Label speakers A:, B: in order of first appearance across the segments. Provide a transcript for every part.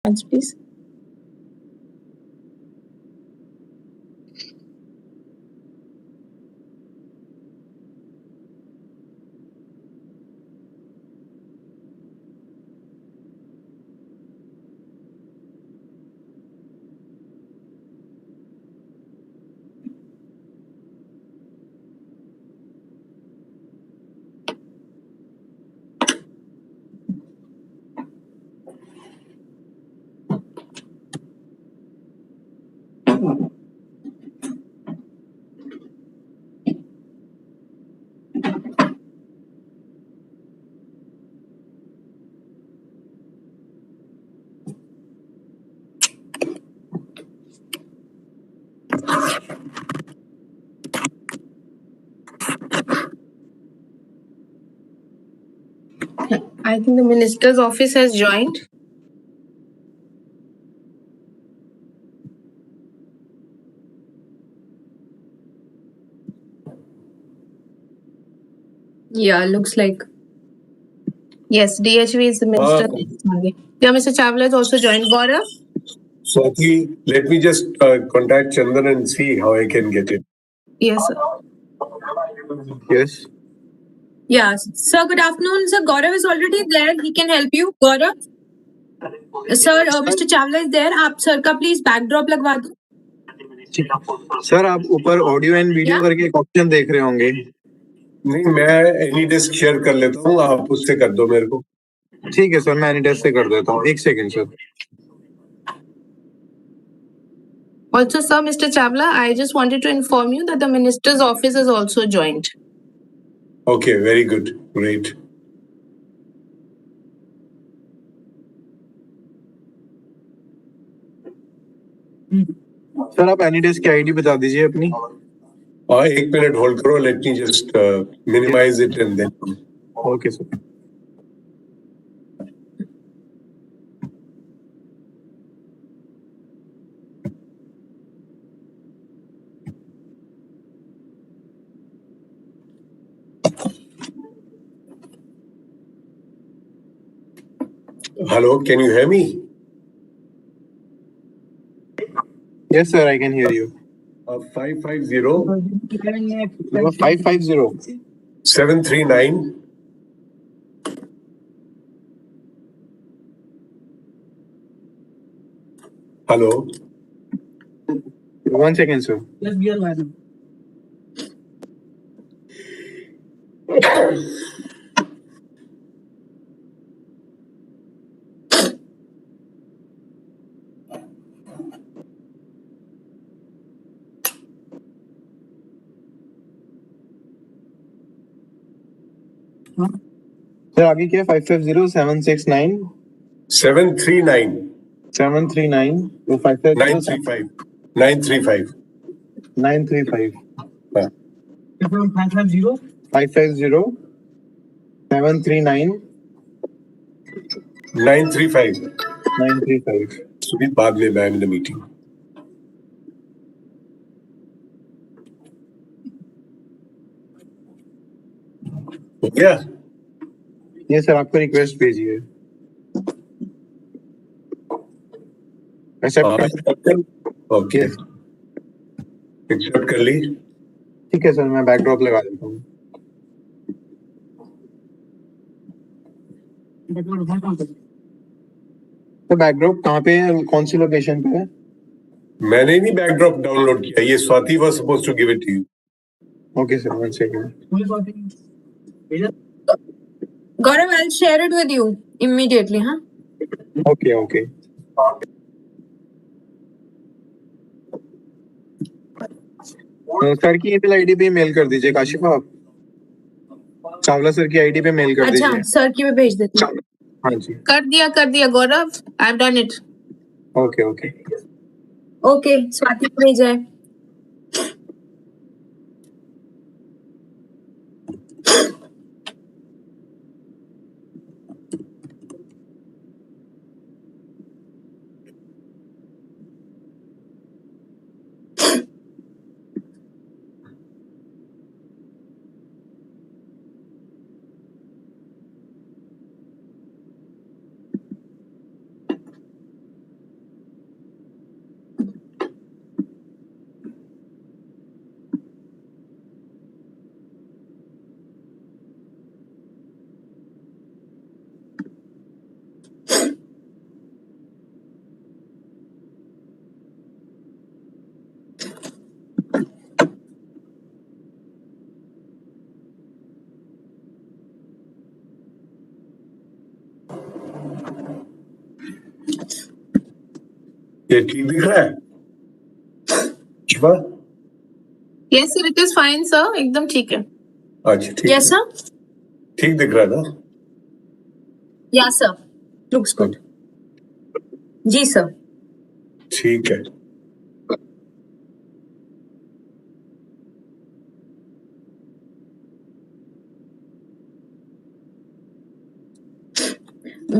A: Thanks, please. I think the minister's office has joined. Yeah, looks like. Yes, DHV is the minister. Yeah, Mr. Chawla has also joined. Gaurav?
B: Swati, let me just contact Chandan and see how I can get it.
A: Yes, sir.
B: Yes.
A: Yeah, sir, good afternoon. Sir, Gaurav is already there. He can help you. Gaurav? Sir, Mr. Chawla is there. आप sir का please backdrop लगवा दो.
C: Sir आप ऊपर audio and video करके एक option देख रहे होंगे.
B: नहीं, मैं एनी डेस्क शेयर कर लेता हूँ, आप उससे कर दो मेरे को.
C: ठीक है सर, मैं एनी डेस्क से कर देता हूँ. एक second sir.
A: Also, sir, Mr. Chawla, I just wanted to inform you that the minister's office has also joined.
B: Okay, very good. Great.
C: Sir आप एनी डेस्क की आईडी बता दीजिए अपनी.
B: एक मिनट होल्ड करो. Let me just minimise it and then.
C: Okay sir.
B: Hello, can you hear me?
C: Yes sir, I can hear you.
B: 550
C: 550
B: 739 Hello.
C: 1 second sir. Let's be alive. Sir आगे क्या? 550 769
B: 739
C: 739
B: 935 935
C: 935
B: हाँ.
C: 550 739
B: 935
C: 935.
B: सुबह बाद में मैं इन द मीटिंग. हो गया?
C: ये सर आपको रिक्वेस्ट भेजी है.
B: ओके, एक्सेप्ट कर ली.
C: ठीक है सर, मैं बैकड्रॉप लगा देता हूँ. तो बैकड्रॉप कहाँ पे है? कौन सी लोकेशन पे है?
B: मैंने नहीं बैकड्रॉप डाउनलोड किया. ये Swati was supposed to give it to you.
C: Okay sir, 1 second.
A: Gaurav, I'll share it with you immediately, huh?
C: Okay okay. Sir की ईमेल आईडी पे मेल कर दीजिए काशिफ. आप चावला सर की आईडी पे मेल कर दीजिए.
A: अच्छा, सर की भी भेज देती हूँ.
C: हाँ जी.
A: कर दिया गौरव. I've done it.
C: Okay okay.
A: Okay, Swati को भेजा है.
B: ये ठीक दिख रहा है Shiva?
D: Yes, sir, it is fine, sir. एकदम ठीक है.
B: अच्छा ठीक
A: Yes,
B: है,
A: sir.
B: ठीक दिख रहा है ना?
A: Yeah, sir. Looks good. जी sir.
B: ठीक है.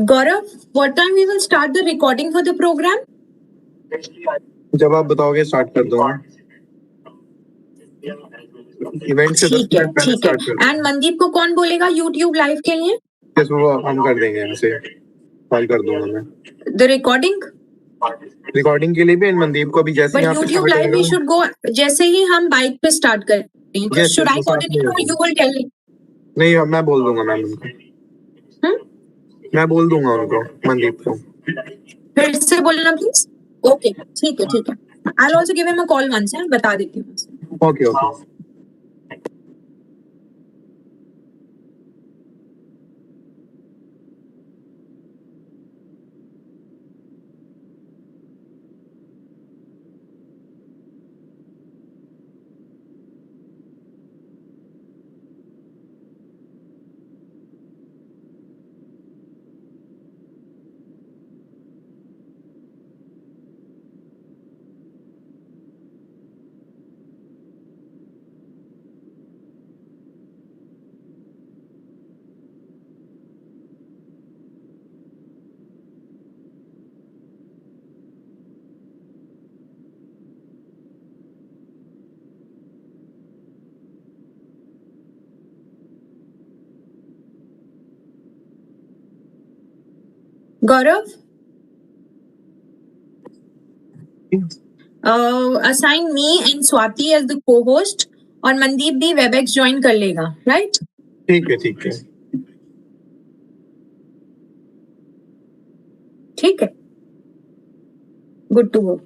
A: Gaurav, what time we will start the recording for the program?
C: जब आप बताओगे स्टार्ट कर दूंगा. इवेंट से 10
A: ठीक है
C: मिनट पहले
A: ठीक है.
C: स्टार्ट कर
A: एंड मनदीप को कौन बोलेगा YouTube लाइव के लिए?
C: दूंगा. वो हम कर देंगे, ऐसे कॉल कर दूंगा मैं.
A: The recording?
C: रिकॉर्डिंग के लिए भी मनदीप को भी जैसे
A: But
C: यहाँ पे
A: YouTube live we should go जैसे ही हम बाइक पे स्टार्ट करें. तो
C: Yes,
A: should
C: yes,
A: I
C: वो साथ में
A: coordinate or you will tell me?
C: नहीं, अब मैं बोल दूंगा मैम उनको. मैं बोल दूंगा उनको, मनदीप को.
A: फिर से बोलना प्लीज. ओके ठीक है ठीक है. I'll also give him a call once. बता देती हूँ.
C: Okay okay.
A: Gaurav? Assign me and Swati as the co-host और मनदीप भी वेबएक्स ज्वाइन कर लेगा, राइट?
C: ठीक है ठीक है.
A: ठीक है. Good to go.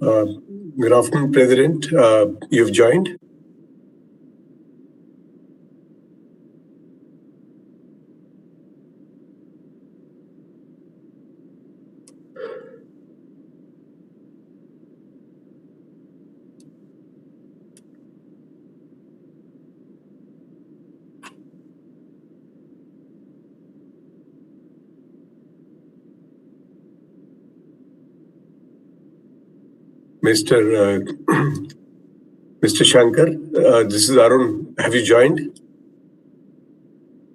B: Good afternoon, President. You've joined. Mr. Mr. Shankar, this is Arun. Have you joined?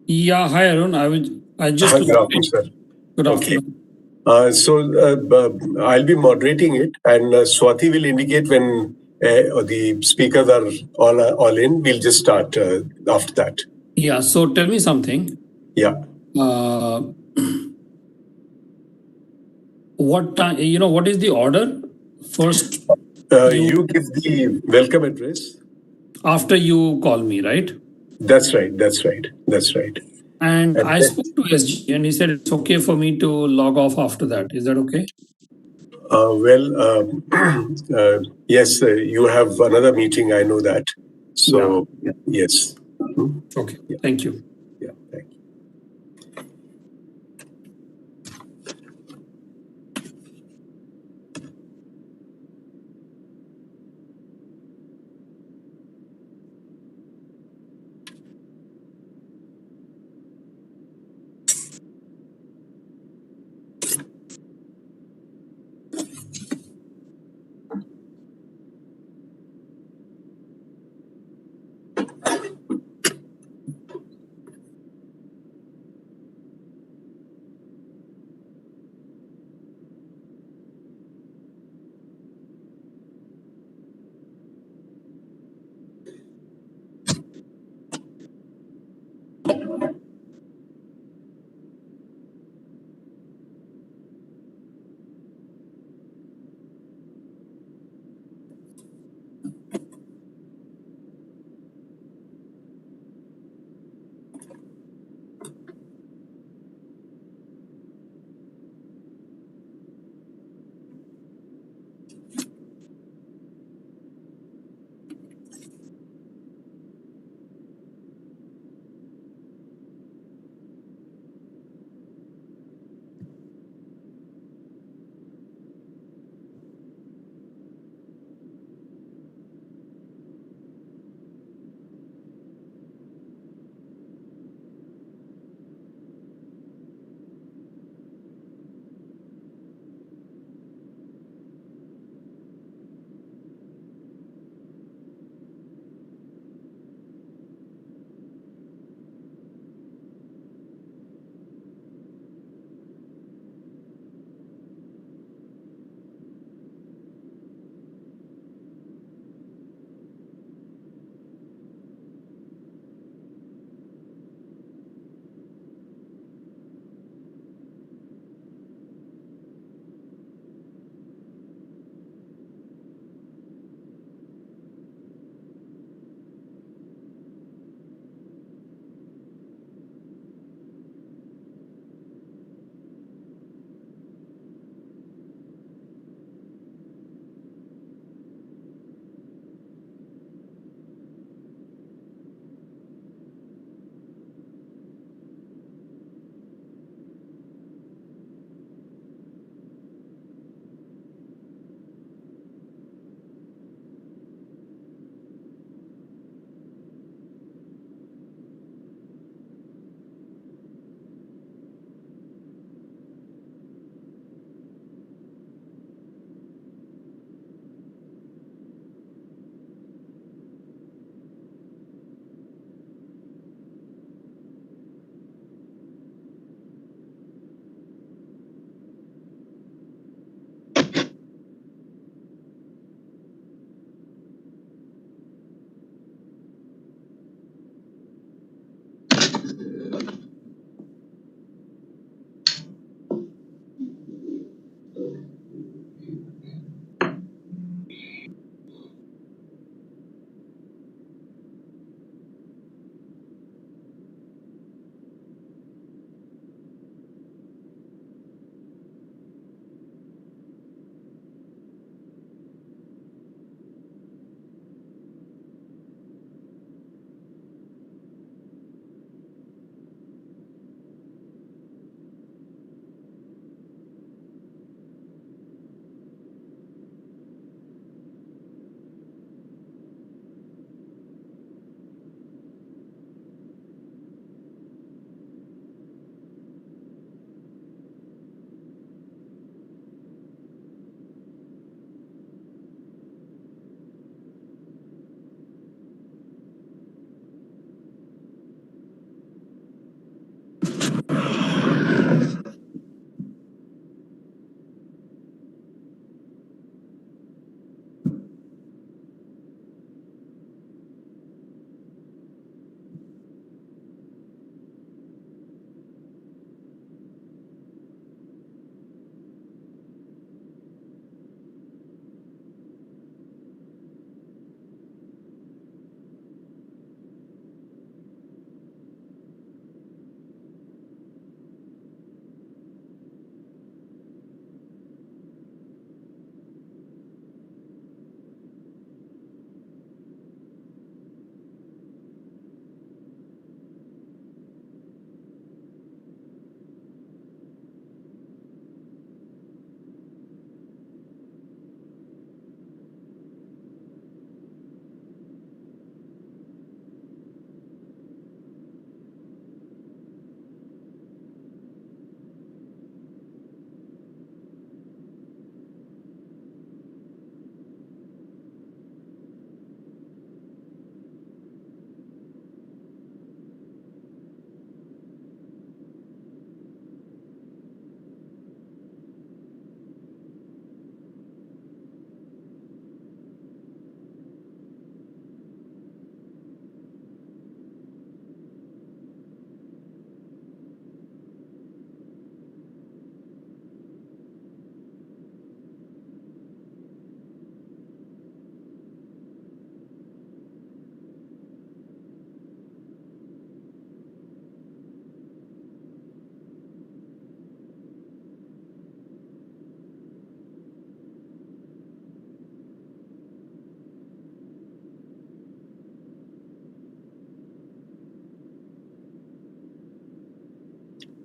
E: Yeah, hi Arun. I just
B: Good afternoon, sir.
E: Good
B: Okay.
E: afternoon.
B: I'll be moderating it, and Swati will indicate when the speakers are all in. We'll just start after that.
E: Yeah, so tell me something.
B: Yeah.
E: What time? What is the order? First,
B: You give the welcome address.
E: after you call me, right?
B: That's right. That's right. That's right.
E: And
B: And
E: I
B: then-
E: spoke to SG, and he said it's okay for me to log off after that. Is that okay?
B: Yes, you have another meeting. I know that. So, yes.
E: Okay. Thank you.
B: Yeah, thank you.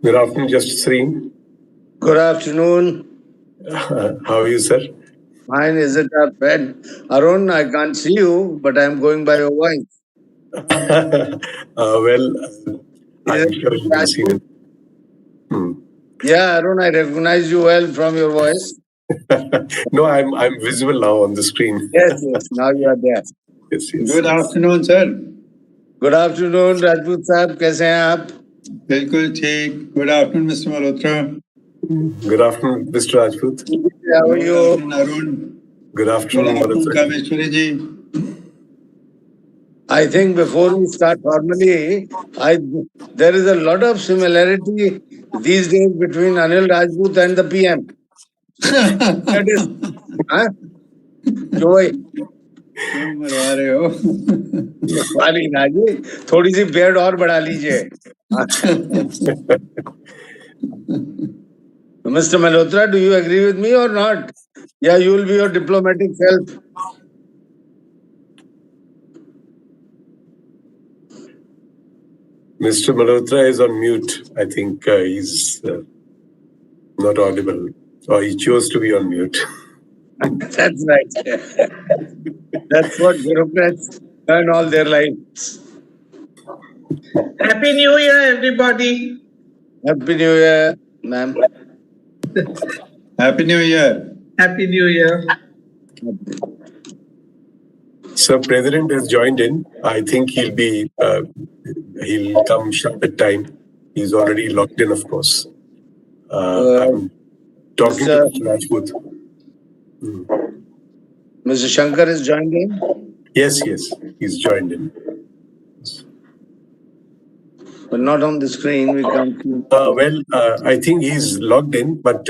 B: Good afternoon, Justice Sreen.
F: Good afternoon.
B: How are you, sir?
F: Mine is it a pen? Arun, I can't see you, but I'm going by your voice.
B: I'm sure you will see it.
F: Yeah, Arun, I recognize you well from your voice.
B: No, I'm visible now on the screen.
F: Yes, now you are there.
B: Yes.
G: Good afternoon, sir.
F: Good afternoon, Rajput साहब, कैसे हैं आप?
G: बिल्कुल ठीक. Good afternoon, Mr. Malhotra.
B: Good afternoon, Mr. Rajput.
F: How are
G: Good
F: you?
G: afternoon, Arun.
B: Good afternoon,
G: Good afternoon,
B: Malhotra.
G: Kameshwari ji.
F: I think before we start formally, there is a lot of similarity these days between Anil Rajput and the PM. That is, huh? क्यों भाई?
G: क्यों मरवा रहे हो?
F: वाली ना जी, थोड़ी सी bed और बढ़ा लीजिए. Mr. Malhotra, do you agree with me or not? Yeah, you will be your diplomatic self.
B: Mr. Malhotra is on mute. I think he's not audible, or he chose to be on mute.
F: That's right. That's what bureaucrats learn all their lives.
H: Happy New Year, everybody.
F: Happy New Year, ma'am.
G: Happy New Year.
H: Happy New Year.
B: Sir, President has joined in. I think he'll come sharp at time. He's already logged in, of course. I'm talking to Mr. Rajput.
F: Mr. Shankar is joined in?
B: Yes, he's joined in.
F: But not on the screen. We can't see.
B: I think he's logged in, but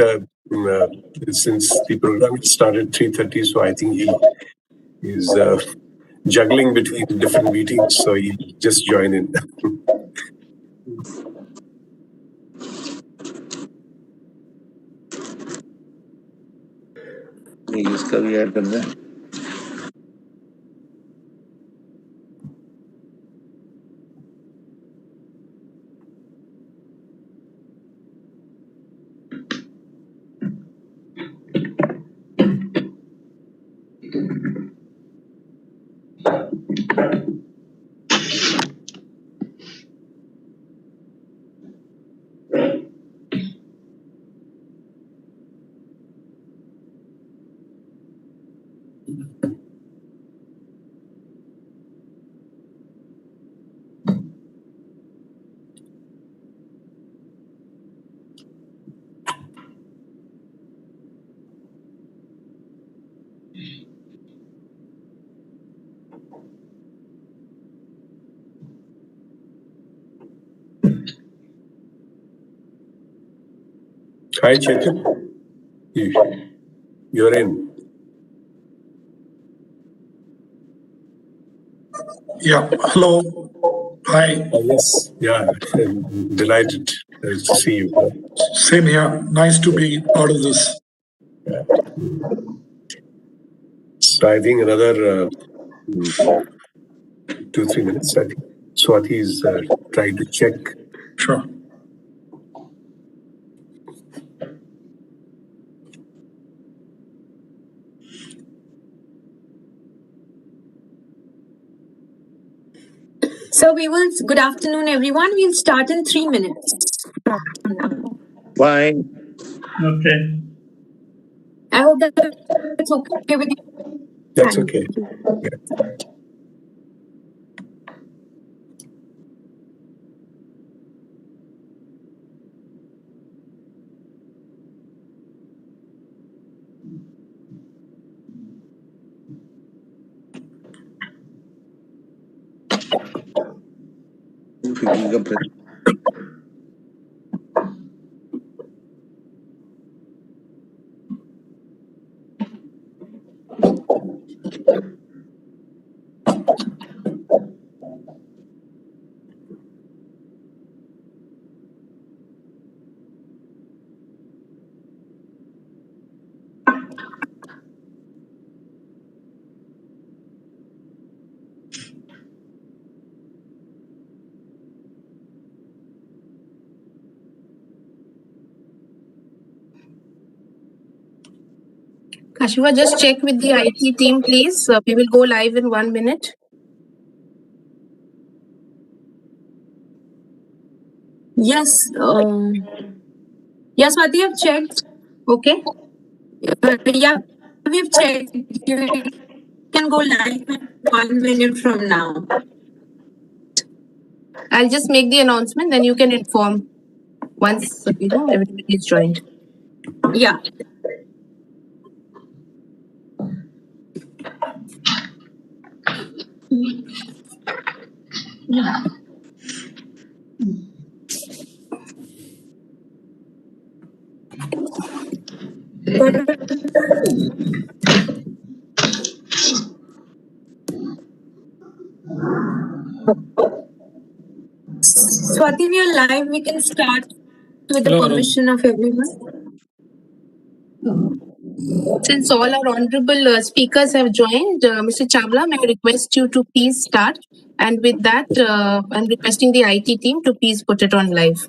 B: since the program started 3:30, so I think he's juggling between different meetings, so he'll just join in.
F: इसका भी add कर दें.
B: Hi, Chetan. You're in.
I: Yeah. Hello. Hi.
B: Yes. Yeah. I'm delighted to see you.
I: Same here. Nice to be part of this.
B: So I think another 2-3 minutes. I think Swati is trying to check.
I: Sure.
A: So good afternoon, everyone. We'll start in 3 minutes.
F: Fine.
H: Okay.
A: I hope that's okay with you.
B: That's
A: Thank
B: okay.
A: you.
B: Yeah.
D: Kashifa, just check with the IT team, please. We will go live in 1 minute.
A: Yes. Yes, Swati, I've checked.
D: Okay.
A: Yeah, we've checked. You can go live in 1 minute from now.
D: I'll just make the announcement, then you can inform once everybody is joined.
A: Yeah. Swati, we are live. We can start with the
E: Hello, Arun.
A: permission of everyone.
D: Since all our honorable speakers have joined, Mr. Chawla, may I request you to please start? And with that, I'm requesting the IT team to please put it on live.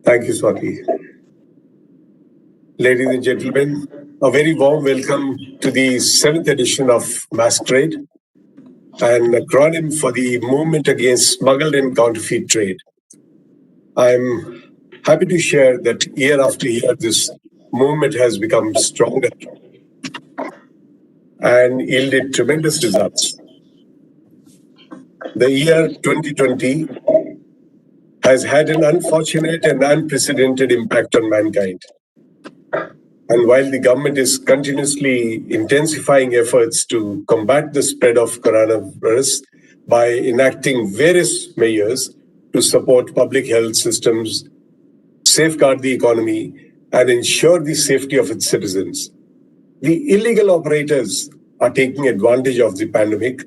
B: Thank you, Swati. Ladies and gentlemen, a very warm welcome to the 7th edition of Masquerade, an acronym for the Movement Against Smuggled and Counterfeit Trade. I'm happy to share that year after year, this movement has become stronger and yielded tremendous results. The year 2020 has had an unfortunate and unprecedented impact on mankind. And while the government is continuously intensifying efforts to combat the spread of coronavirus by enacting various measures to support public health systems, safeguard the economy, and ensure the safety of its citizens, the illegal operators are taking advantage of the pandemic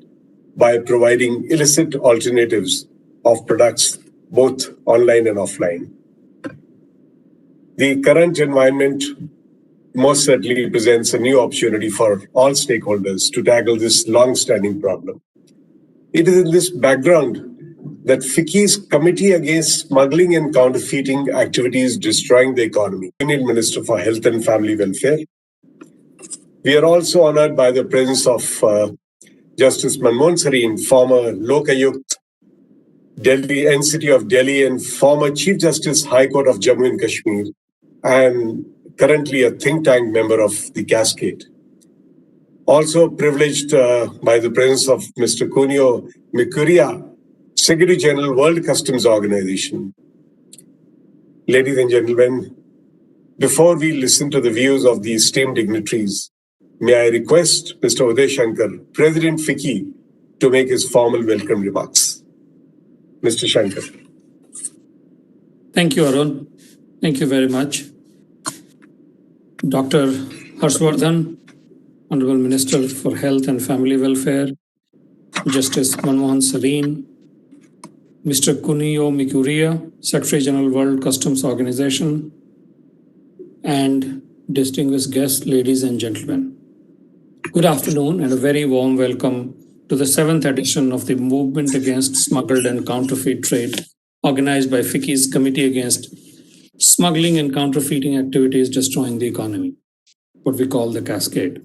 B: by providing illicit alternatives of products both online and offline. The current environment most certainly presents a new opportunity for all stakeholders to tackle this long-standing problem. It is in this background that FICCI's Committee Against Smuggling and Counterfeiting Activities Destroying the Economy, Union Minister for Health and Family Welfare. We are also honored by the presence of Justice Manmohan Sareen, former Lokayukt, Delhi NCT of Delhi, and former Chief Justice High Court of Jammu and Kashmir, and currently a think tank member of the Cascade. Also privileged by the presence of Mr. Kunio Mikuria, Secretary General, World Customs Organization. Ladies and gentlemen, before we listen to the views of the esteemed dignitaries, may I request Mr. Uday Shankar, President FICCI, to make his formal welcome remarks. Mr. Shankar.
E: Thank you, Arun. Thank you very much. Dr. Harshvardhan, Honorable Minister for Health and Family Welfare, Justice Manmohan Sareen, Mr. Kunio Mikuria, Secretary General, World Customs Organization, and distinguished guests, ladies and gentlemen. Good afternoon and a very warm welcome to the 7th edition of the Movement Against Smuggled and Counterfeit Trade, organized by FICCI's Committee Against Smuggling and Counterfeiting Activities Destroying the Economy, what we call the Cascade.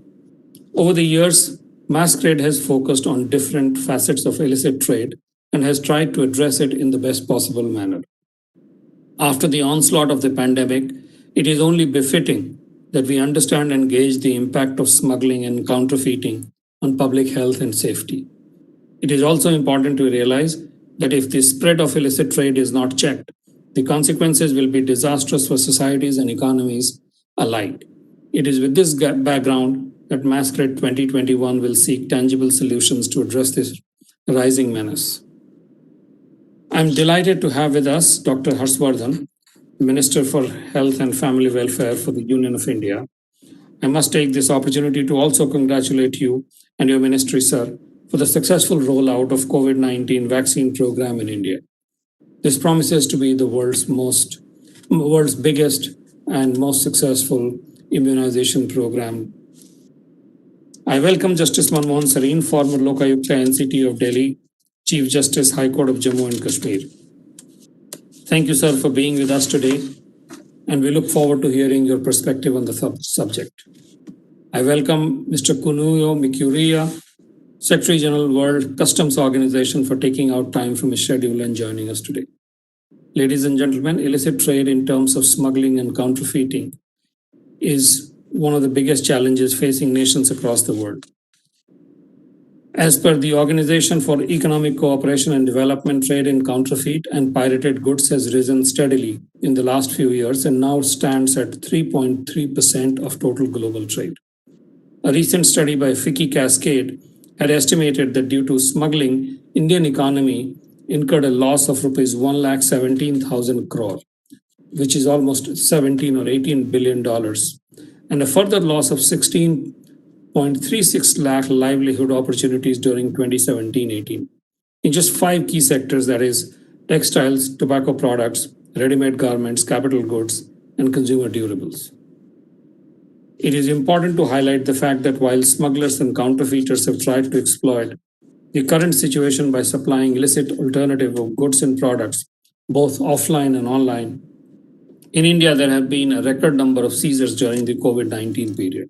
E: Over the years, Masquerade has focused on different facets of illicit trade and has tried to address it in the best possible manner. After the onslaught of the pandemic, it is only befitting that we understand and gauge the impact of smuggling and counterfeiting on public health and safety. It is also important to realize that if the spread of illicit trade is not checked, the consequences will be disastrous for societies and economies alike. It is with this background that Masquerade 2021 will seek tangible solutions to address this rising menace. I'm delighted to have with us Dr. Harshvardhan, Minister for Health and Family Welfare for the Union of India. I must take this opportunity to also congratulate you and your ministry, sir, for the successful rollout of COVID-19 vaccine program in India. This promises to be the world's biggest and most successful immunization program. I welcome Justice Manmohan Sareen, former Lokayukta NCT of Delhi, Chief Justice High Court of Jammu and Kashmir. Thank you, sir, for being with us today, and we look forward to hearing your perspective on the subject. I welcome Mr. Kunuyo Mikuria, Secretary General World Customs Organization, for taking out time from his schedule and joining us today. Ladies and gentlemen, illicit trade in terms of smuggling and counterfeiting is one of the biggest challenges facing nations across the world. As per the Organization for Economic Cooperation and Development, trade in counterfeit and pirated goods has risen steadily in the last few years and now stands at 3.3% of total global trade. A recent study by Ficky Cascade had estimated that due to smuggling, Indian economy incurred a loss of rupees 1,17,000 crore, which is almost 17 or 18 billion dollars, and a further loss of 16.36 lakh livelihood opportunities during 2017-18 in just 5 key sectors, that is textiles, tobacco products, ready-made garments, capital goods, and consumer durables. It is important to highlight the fact that while smugglers and counterfeiters have tried to exploit the current situation by supplying illicit alternative of goods and products, both offline and online, in India there have been a record number of seizures during the COVID-19 period.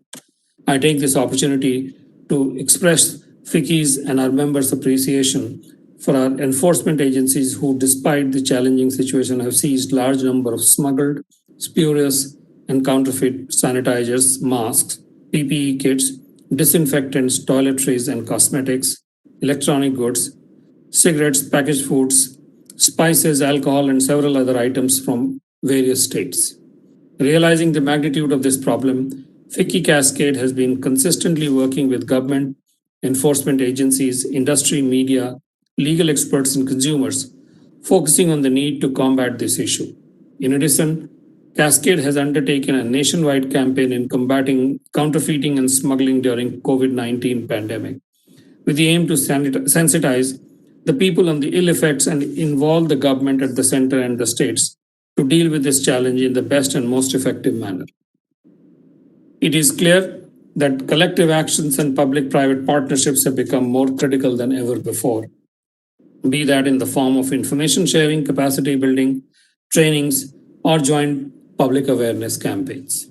E: I take this opportunity to express Ficky's and our members' appreciation for our enforcement agencies who, despite the challenging situation, have seized large number of smuggled, spurious, and counterfeit sanitizers, masks, PPE kits, disinfectants, toiletries and cosmetics, electronic goods, cigarettes, packaged foods, spices, alcohol, and several other items from various states. Realizing the magnitude of this problem, Ficky Cascade has been consistently working with government, enforcement agencies, industry, media, legal experts, and consumers, focusing on the need to combat this issue. In addition, Cascade has undertaken a nationwide campaign in combating counterfeiting and smuggling during COVID-19 pandemic, with the aim to sensitize the people on the ill effects and involve the government at the center and the states to deal with this challenge in the best and most effective manner. It is clear that collective actions and public-private partnerships have become more critical than ever before, be that in the form of information sharing, capacity building, trainings, or joint public awareness campaigns.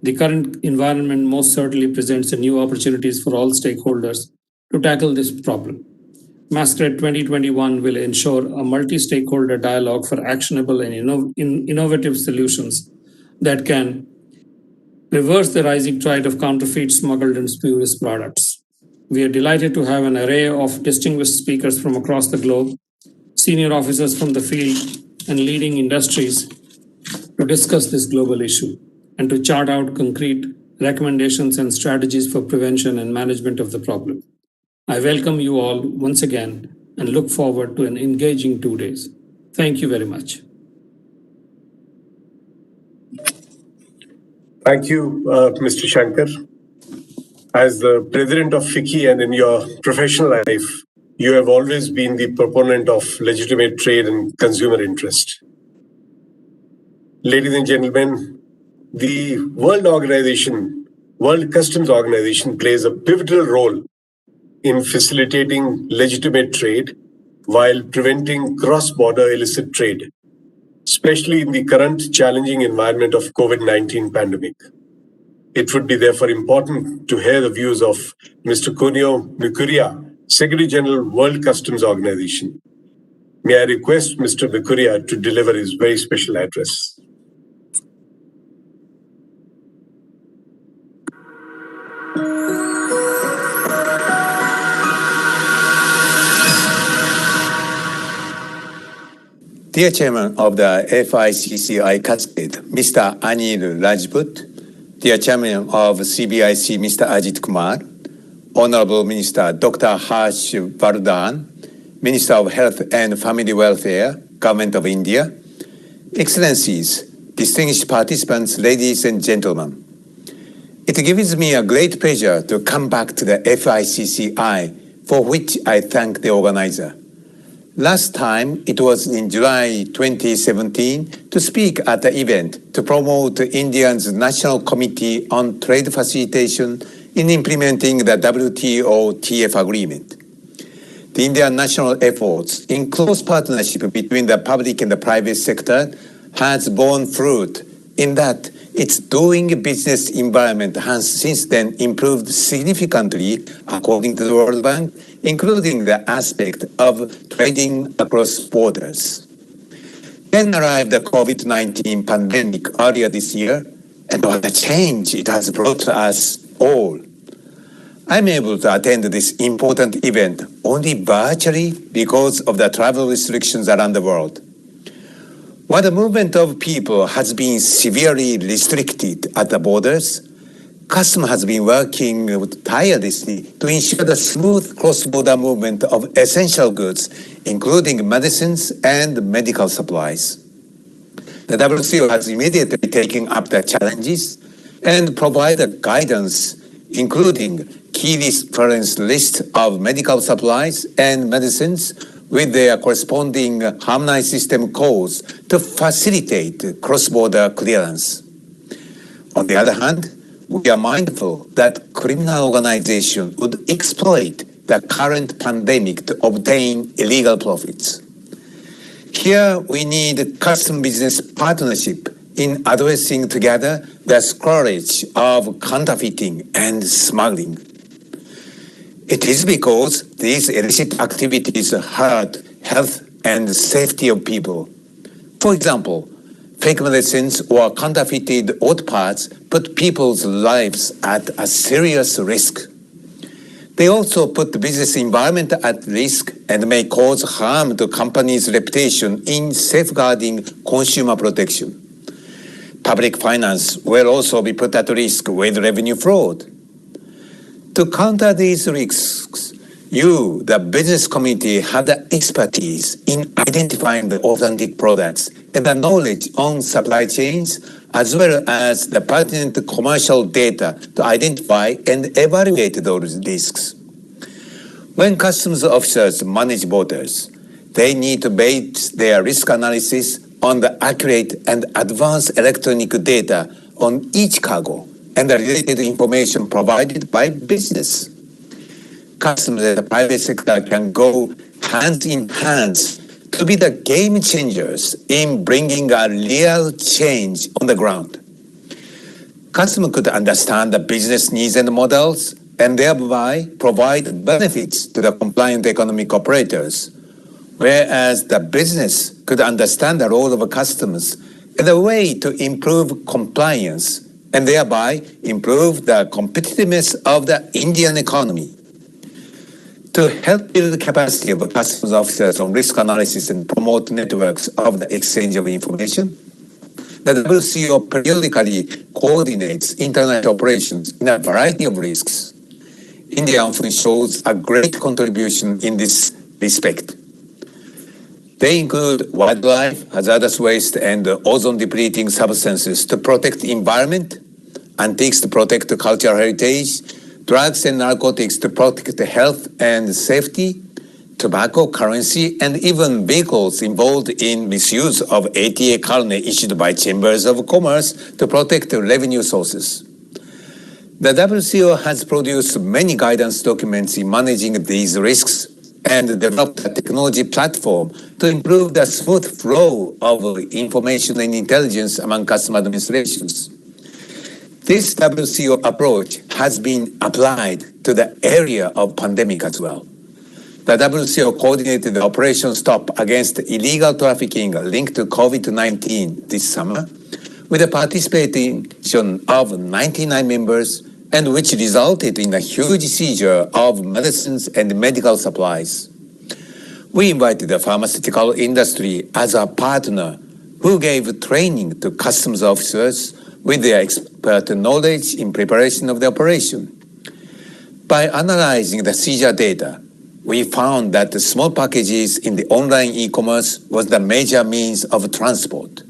E: The current environment most certainly presents new opportunities for all stakeholders to tackle this problem. Masquerade 2021 will ensure a multi-stakeholder dialogue for actionable and innovative solutions that can reverse the rising tide of counterfeit, smuggled, and spurious products. We are delighted to have an array of distinguished speakers from across the globe, senior officers from the field, and leading industries to discuss this global issue and to chart out concrete recommendations and strategies for prevention and management of the problem. I welcome you all once again and look forward to an engaging 2 days. Thank you very much.
B: Thank you, Mr. Shankar. As the president of Ficky and in your professional life, you have always been the proponent of legitimate trade and consumer interest. Ladies and gentlemen, the World Customs Organization plays a pivotal role in facilitating legitimate trade while preventing cross-border illicit trade, especially in the current challenging environment of COVID-19 pandemic. It would be therefore important to hear the views of Mr. Kunio Mikuria, Secretary General, World Customs Organization. May I request Mr. Mikuria to deliver his very special address.
J: Dear Chairman of the FICCI Cascade, Mr. Anil Rajput, Dear Chairman of CBIC, Mr. Ajit Kumar, Honorable Minister Dr. Harsh Vardhan, Minister of Health and Family Welfare, Government of India, Excellencies, distinguished participants, ladies and gentlemen. It gives me a great pleasure to come back to the FICCI, for which I thank the organizer. Last time, it was in July 2017, to speak at the event to promote India's National Committee on Trade Facilitation in implementing the WTO TF agreement. The Indian national efforts in close partnership between the public and the private sector has borne fruit in that its doing business environment has since then improved significantly, according to the World Bank, including the aspect of trading across borders. Then arrived the COVID-19 pandemic earlier this year, and what a change it has brought to us all. I'm able to attend this important event only virtually because of the travel restrictions around the world. While the movement of people has been severely restricted at the borders, customs has been working tirelessly to ensure the smooth cross-border movement of essential goods, including medicines and medical supplies. The WCO has immediately taken up the challenges and provided guidance, including key reference list of medical supplies and medicines with their corresponding harmonized system codes to facilitate cross-border clearance. On the other hand, we are mindful that criminal organizations would exploit the current pandemic to obtain illegal profits. Here, we need custom business partnership in addressing together the scourge of counterfeiting and smuggling. It is because these illicit activities hurt health and safety of people. For example, fake medicines or counterfeited old parts put people's lives at a serious risk. They also put the business environment at risk and may cause harm to companies' reputation in safeguarding consumer protection. Public finance will also be put at risk with revenue fraud. To counter these risks, you, the business community, have the expertise in identifying the authentic products and the knowledge on supply chains, as well as the pertinent commercial data to identify and evaluate those risks. When customs officers manage borders, they need to base their risk analysis on the accurate and advanced electronic data on each cargo and the related information provided by business. Customs and the private sector can go hand in hand to be the game changers in bringing a real change on the ground. Customs could understand the business needs and models and thereby provide benefits to the compliant economic operators, whereas the business could understand the role of customs and a way to improve compliance and thereby improve the competitiveness of the Indian economy. To help build the capacity of customs officers on risk analysis and promote networks of the exchange of information, the WCO periodically coordinates international operations in a variety of risks. India often shows a great contribution in this respect. They include wildlife, hazardous waste, and ozone-depleting substances to protect the environment, antiques to protect the cultural heritage, drugs and narcotics to protect the health and safety, tobacco, currency, and even vehicles involved in misuse of ATA card issued by chambers of commerce to protect the revenue sources. The WCO has produced many guidance documents in managing these risks and developed a technology platform to improve the smooth flow of information and intelligence among customs administrations. This WCO approach has been applied to the area of pandemic as well. The WCO coordinated the Operation Stop against illegal trafficking linked to COVID-19 this summer, with the participation of 99 members, and which resulted in a huge seizure of medicines and medical supplies. We invited the pharmaceutical industry as a partner who gave training to customs officers with their expert knowledge in preparation of the operation. By analyzing the seizure data, we found that the small packages in the online e-commerce was the major means of transport.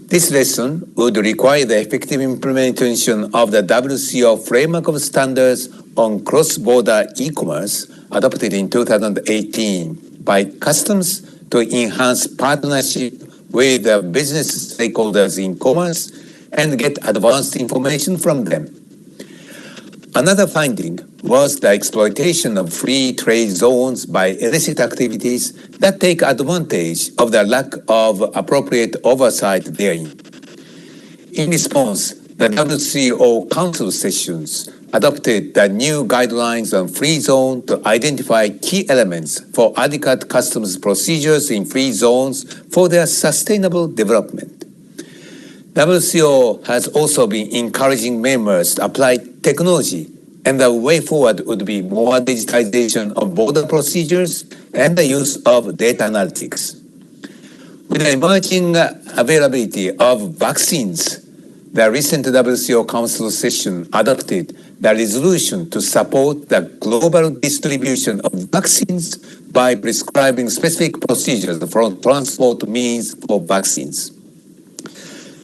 J: This lesson would require the effective implementation of the WCO framework of standards on cross-border e-commerce adopted in 2018 by customs to enhance partnership with the business stakeholders in commerce and get advanced information from them. Another finding was the exploitation of free trade zones by illicit activities that take advantage of the lack of appropriate oversight therein. In response, the WCO Council sessions adopted the new guidelines on free zone to identify key elements for adequate customs procedures in free zones for their sustainable development. WCO has also been encouraging members to apply technology, and the way forward would be more digitization of border procedures and the use of data analytics. With the emerging availability of vaccines, the recent WCO Council session adopted the resolution to support the global distribution of vaccines by prescribing specific procedures for transport means for vaccines.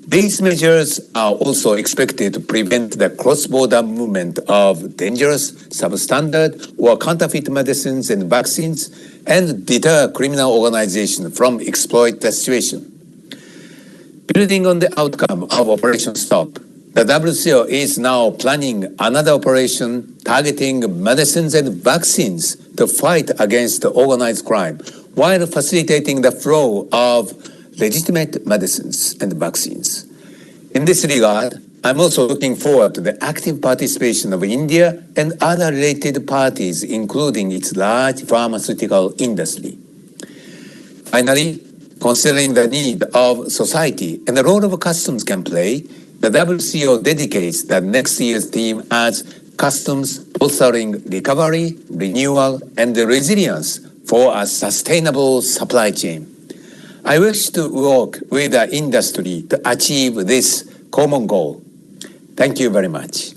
J: These measures are also expected to prevent the cross-border movement of dangerous, substandard, or counterfeit medicines and vaccines and deter criminal organizations from exploit the situation. Building on the outcome of Operation Stop, the WCO is now planning another operation targeting medicines and vaccines to fight against organized crime while facilitating the flow of legitimate medicines and vaccines. In this regard, I'm also looking forward to the active participation of India and other related parties, including its large pharmaceutical industry. Finally, considering the need of society and the role of customs can play, the WCO dedicates the next year's theme as Customs Fostering Recovery, Renewal, and Resilience for a Sustainable Supply Chain. I wish to work with the industry to achieve this common goal. Thank you very much.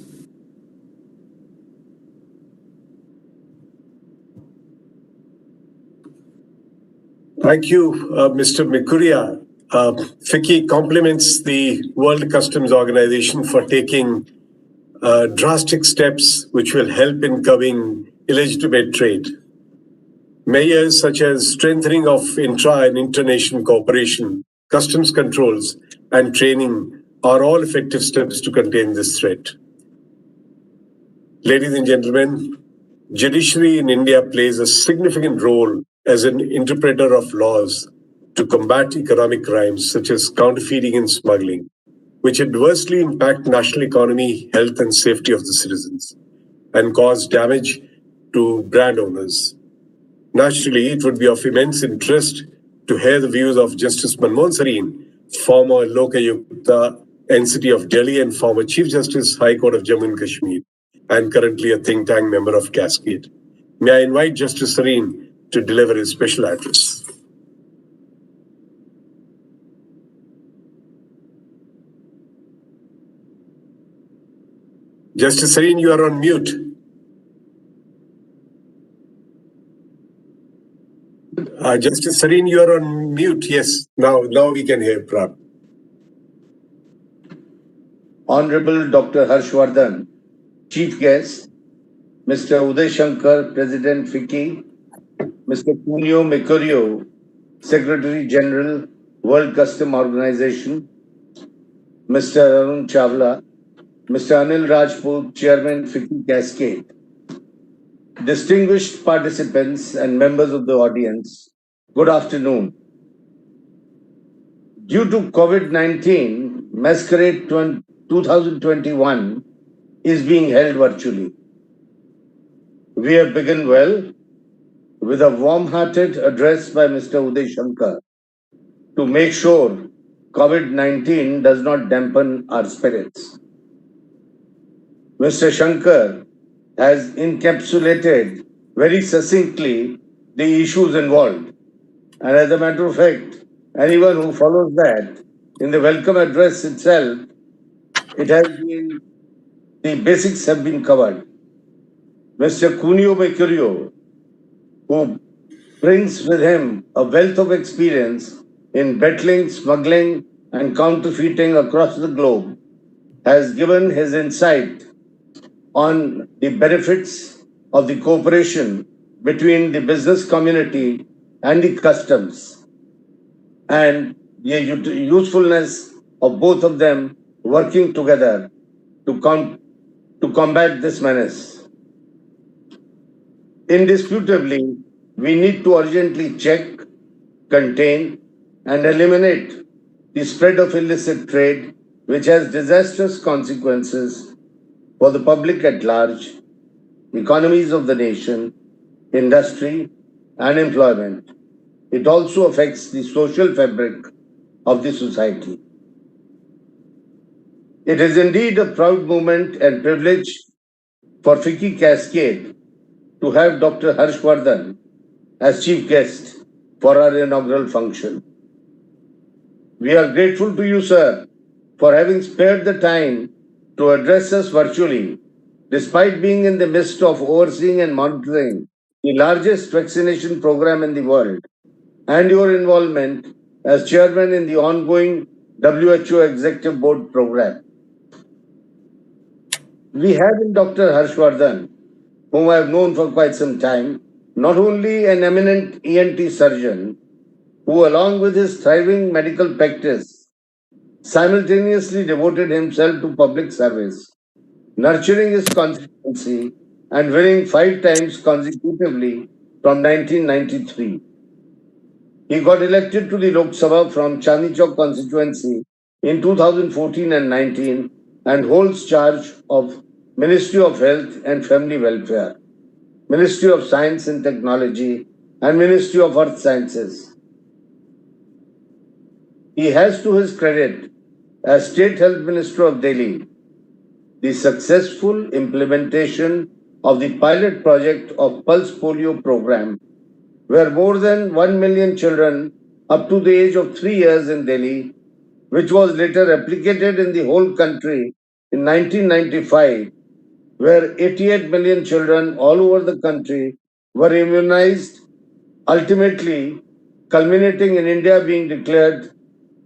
B: Thank you, Mr. Mikuria. FICCI compliments the World Customs Organization for taking drastic steps which will help in curbing illegitimate trade. Measures such as strengthening of intra and international cooperation, customs controls, and training are all effective steps to contain this threat. Ladies and gentlemen, judiciary in India plays a significant role as an interpreter of laws to combat economic crimes such as counterfeiting and smuggling, which adversely impact national economy, health, and safety of the citizens and cause damage to brand owners. Naturally, it would be of immense interest to hear the views of Justice Manmohan Sareen, former Lokayukta NCT of Delhi and former Chief Justice, High Court of Jammu and Kashmir, and currently a think tank member of Cascade. May I invite Justice Sareen to deliver his special address. Justice Sareen, you are on mute. Justice Sareen, you are on mute. Yes, now we can hear Prab.
F: Honorable Dr. Harshvardhan, Chief Guest, Mr. Uday Shankar, President FICCI, Mr. Kunio Mikurio, Secretary General, World Customs Organization, Mr. Arun Chawla, Mr. Anil Rajput, Chairman FICCI Cascade, distinguished participants and members of the audience, good afternoon. Due to COVID-19, Masquerade 2021 is being held virtually. We have begun well with a warm-hearted address by Mr. Uday Shankar to make sure COVID-19 does not dampen our spirits. Mr. Shankar has encapsulated very succinctly the issues involved. And as a matter of fact, anyone who follows that, in the welcome address itself, the basics have been covered. Mr. Kunio Mikurio, who brings with him a wealth of experience in battling, smuggling, and counterfeiting across the globe, has given his insight on the benefits of the cooperation between the business community and the customs and the usefulness of both of them working together to combat this menace. Indisputably, we need to urgently check, contain, and eliminate the spread of illicit trade which has disastrous consequences for the public at large, economies of the nation, industry, and employment. It also affects the social fabric of the society. It is indeed a proud moment and privilege for FICCI Cascade to have Dr. Harshvardhan as chief guest for our inaugural function. We are grateful to you, sir, for having spared the time to address us virtually, despite being in the midst of overseeing and monitoring the largest vaccination program in the world, and your involvement as chairman in the ongoing WHO Executive Board program. We have in Dr. Harshvardhan, whom I have known for quite some time, not only an eminent ENT surgeon, who along with his thriving medical practice, simultaneously devoted himself to public service, nurturing his constituency and winning 5 times consecutively from 1993. He got elected to the Lok Sabha from Chandni Chowk constituency in 2014 and 19 and holds charge of Ministry of Health and Family Welfare, Ministry of Science and Technology, and Ministry of Earth Sciences. He has to his credit, as State Health Minister of Delhi, the successful implementation of the pilot project of Pulse Polio program, where more than 1 million children up to the age of 3 years in Delhi, which was later replicated in the whole country in 1995, where 88 million children all over the country were immunized, ultimately culminating in India being declared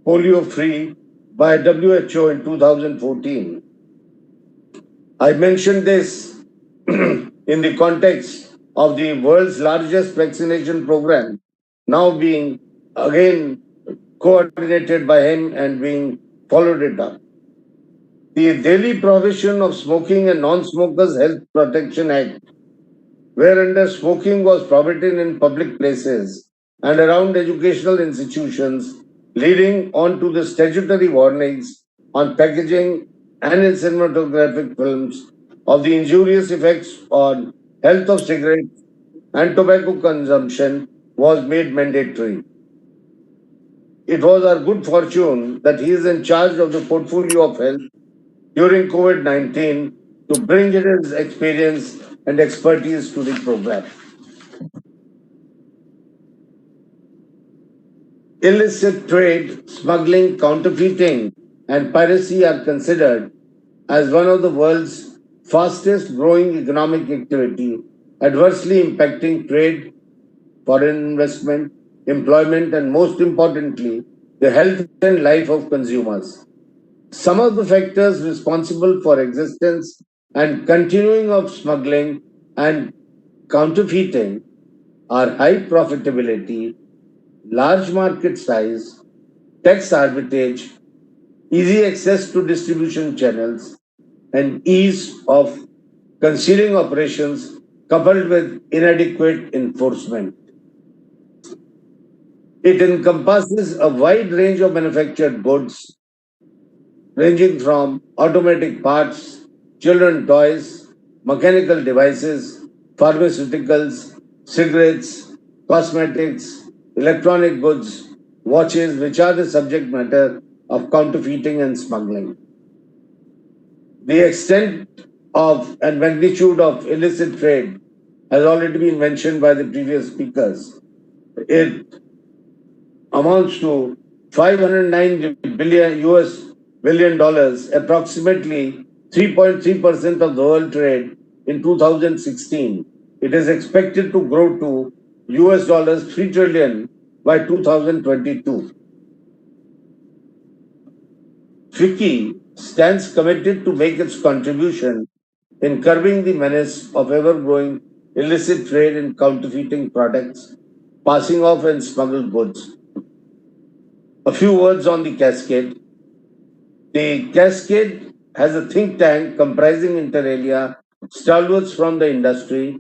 F: polio free by WHO in 2014. I mentioned this in the context of the world's largest vaccination program now being again coordinated by him and being followed it up. The Delhi Prohibition of Smoking and Non-Smokers Health Protection Act, whereunder smoking was prohibited in public places and around educational institutions, leading on to the statutory warnings on packaging and in cinematographic films of the injurious effects on health of cigarettes and tobacco consumption, was made mandatory. It was our good fortune that he is in charge of the portfolio of health during COVID-19 to bring his experience and expertise to the program. Illicit trade, smuggling, counterfeiting, and piracy are considered as one of the world's fastest growing economic activity, adversely impacting trade, foreign investment, employment, and most importantly, the health and life of consumers. Some of the factors responsible for existence and continuing of smuggling and counterfeiting are high profitability, large market size, tax arbitrage, easy access to distribution channels, and ease of concealing operations coupled with inadequate enforcement. It encompasses a wide range of manufactured goods ranging from automatic parts, children toys, mechanical devices, pharmaceuticals, cigarettes, cosmetics, electronic goods, watches, which are the subject matter of counterfeiting and smuggling. The extent of and magnitude of illicit trade has already been mentioned by the previous speakers. It amounts to 509 billion billion dollars, approximately 3.3% of the world trade in 2016. It is expected to grow to US dollars 3 trillion by 2022. FICCI stands committed to make its contribution in curbing the menace of ever-growing illicit trade in counterfeiting products, passing off and smuggled goods. A few words on the Cascade. The Cascade has a think tank comprising inter alia stalwarts from the industry,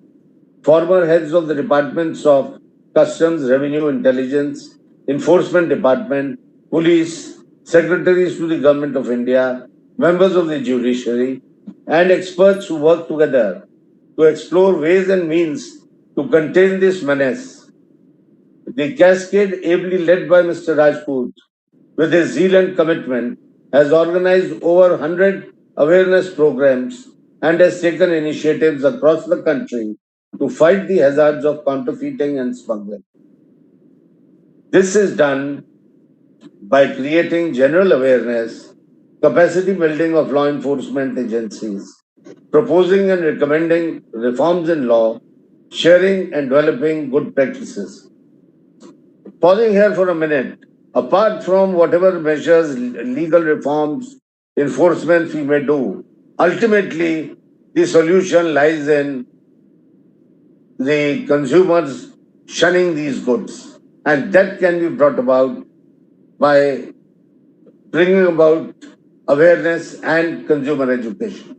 F: former heads of the departments of Customs, Revenue, Intelligence, Enforcement Department, Police, secretaries to the Government of India, members of the judiciary, and experts who work together to explore ways and means to contain this menace. The cascade, ably led by Mr. Rajput, with his zeal and commitment, has organized over 100 awareness programs and has taken initiatives across the country to fight the hazards of counterfeiting and smuggling. This is done by creating general awareness, capacity building of law enforcement agencies, proposing and recommending reforms in law, sharing and developing good practices. Pausing here for a minute, apart from whatever measures, legal reforms, enforcements we may do, ultimately the solution lies in the consumers shunning these goods. And that can be brought about by bringing about awareness and consumer education.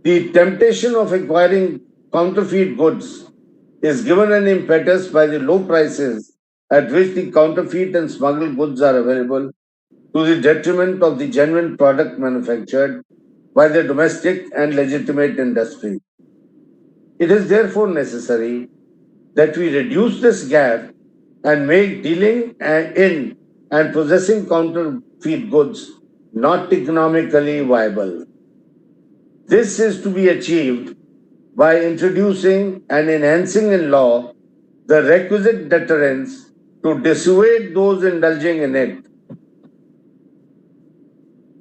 F: The temptation of acquiring counterfeit goods is given an impetus by the low prices at which the counterfeit and smuggled goods are available, to the detriment of the genuine product manufactured by the domestic and legitimate industry. It is therefore necessary that we reduce this gap and make dealing in and possessing counterfeit goods not economically viable. This is to be achieved by introducing and enhancing in law the requisite deterrence to dissuade those indulging in it.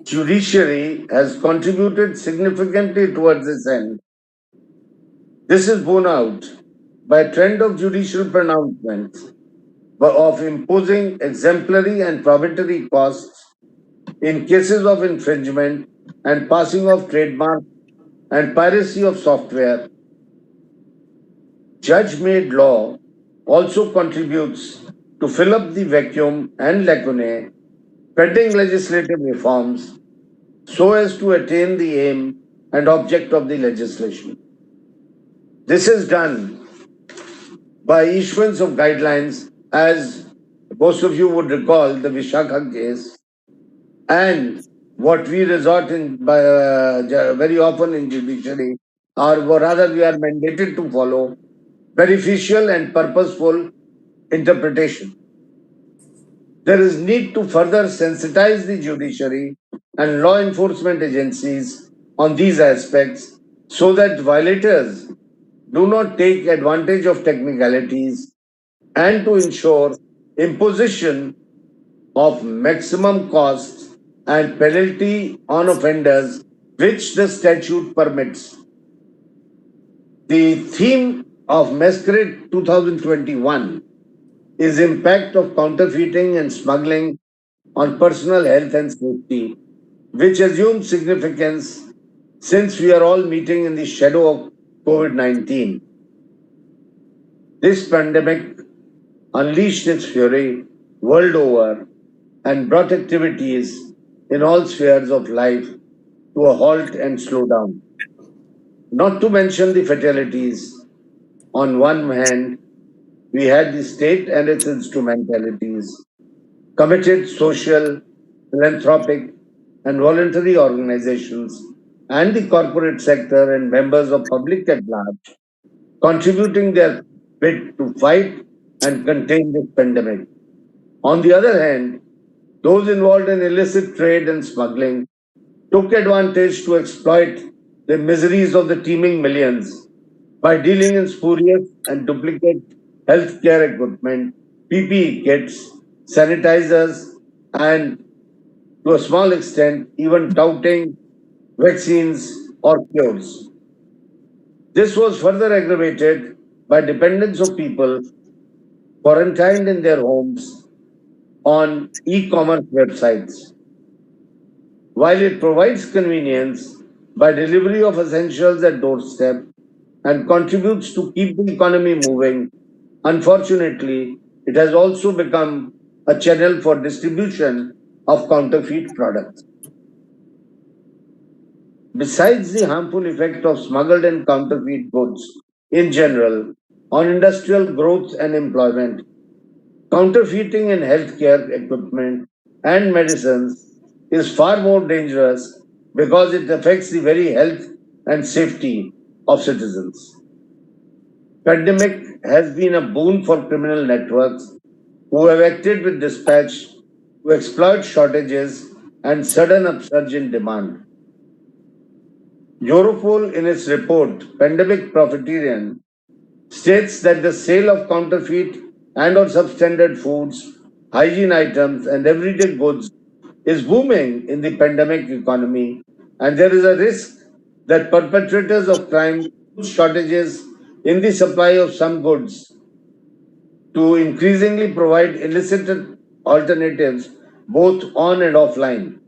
F: Judiciary has contributed significantly towards this end. This is borne out by a trend of judicial pronouncements of imposing exemplary and probatory costs in cases of infringement and passing of trademark and piracy of software. Judge-made law also contributes to fill up the vacuum and lacunae pending legislative reforms so as to attain the aim and object of the legislation. This is done by issuance of guidelines, as most of you would recall the Vishakha case, and what we resort in by very often in judiciary, or rather we are mandated to follow beneficial and purposeful interpretation. There is need to further sensitize the judiciary and law enforcement agencies on these aspects so that violators do not take advantage of technicalities, and to ensure imposition of maximum costs and penalty on offenders which the statute permits. The theme of Masquerade 2021 is impact of counterfeiting and smuggling on personal health and safety, which assumes significance since we are all meeting in the shadow of COVID-19. This pandemic unleashed its fury world over and brought activities in all spheres of life to a halt and slow down. Not to mention the fatalities. On one hand, we had the state and its instrumentalities, committed social, philanthropic, and voluntary organizations, and the corporate sector and members of public at large, contributing their bit to fight and contain this pandemic. On the other hand, those involved in illicit trade and smuggling took advantage to exploit the miseries of the teeming millions by dealing in spurious and duplicate healthcare equipment, PPE kits, sanitizers, and to a small extent, even touting vaccines or cures. This was further aggravated by dependence of people quarantined in their homes on e-commerce websites. While it provides convenience by delivery of essentials at doorstep and contributes to keep the economy moving, unfortunately, it has also become a channel for distribution of counterfeit products. Besides the harmful effect of smuggled and counterfeit goods in general on industrial growth and employment, counterfeiting in healthcare equipment and medicines is far more dangerous because it affects the very health and safety of citizens. Pandemic has been a boon for criminal networks who have acted with dispatch to exploit shortages and sudden upsurge in demand. Europol, in its report Pandemic Profiteering, states that the sale of counterfeit and or substandard foods, hygiene items, and everyday goods is booming in the pandemic economy, and there is a risk that perpetrators of crime use shortages in the supply of some goods to increasingly provide illicit alternatives both on and offline.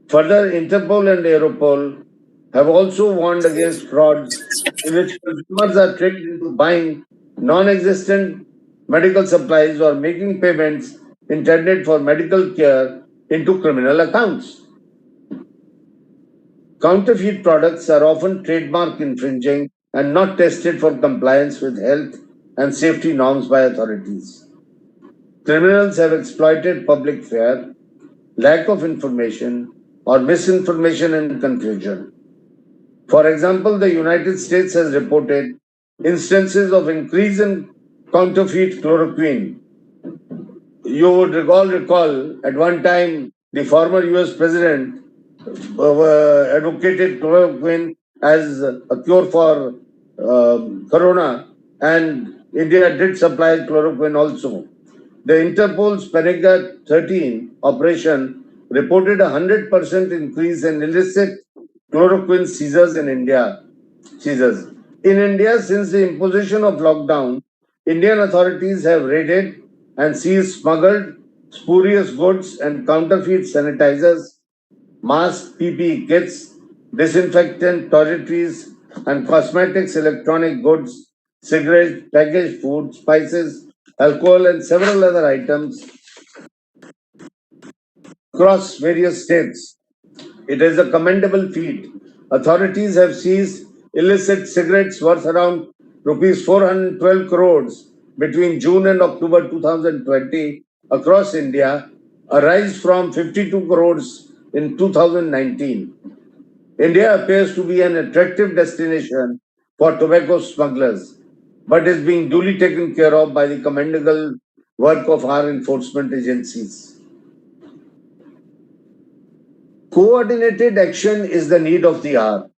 F: Further, Interpol and Europol have also warned against frauds in which consumers are tricked into buying non existent medical supplies or making payments intended for medical care into criminal accounts. Counterfeit products are often trademark infringing and not tested for compliance with health and safety norms by authorities. Criminals have exploited public fear, lack of information, or misinformation and confusion. For example, the United States has reported instances of increase in counterfeit chloroquine. You would recall at one time the former US president advocated chloroquine as a cure for corona, and India did supply chloroquine also. The Interpol's Panega 13 operation reported a 100% increase in illicit chloroquine seizures in India. Seizures. In India, since the imposition of lockdown, Indian authorities have raided and seized smuggled, spurious goods and counterfeit sanitizers, masks, PPE kits, disinfectant toiletries, and cosmetics, electronic goods, cigarettes, packaged food, spices, alcohol, and several other items across various states. It is a commendable feat. Authorities have seized illicit cigarettes worth around rupees 412 crores between June and October 2020 across India, a rise from 52 crores in 2019. India appears to be an attractive destination for tobacco smugglers, but is being duly taken care of by the commendable work of our enforcement agencies. Coordinated action is the need of the hour.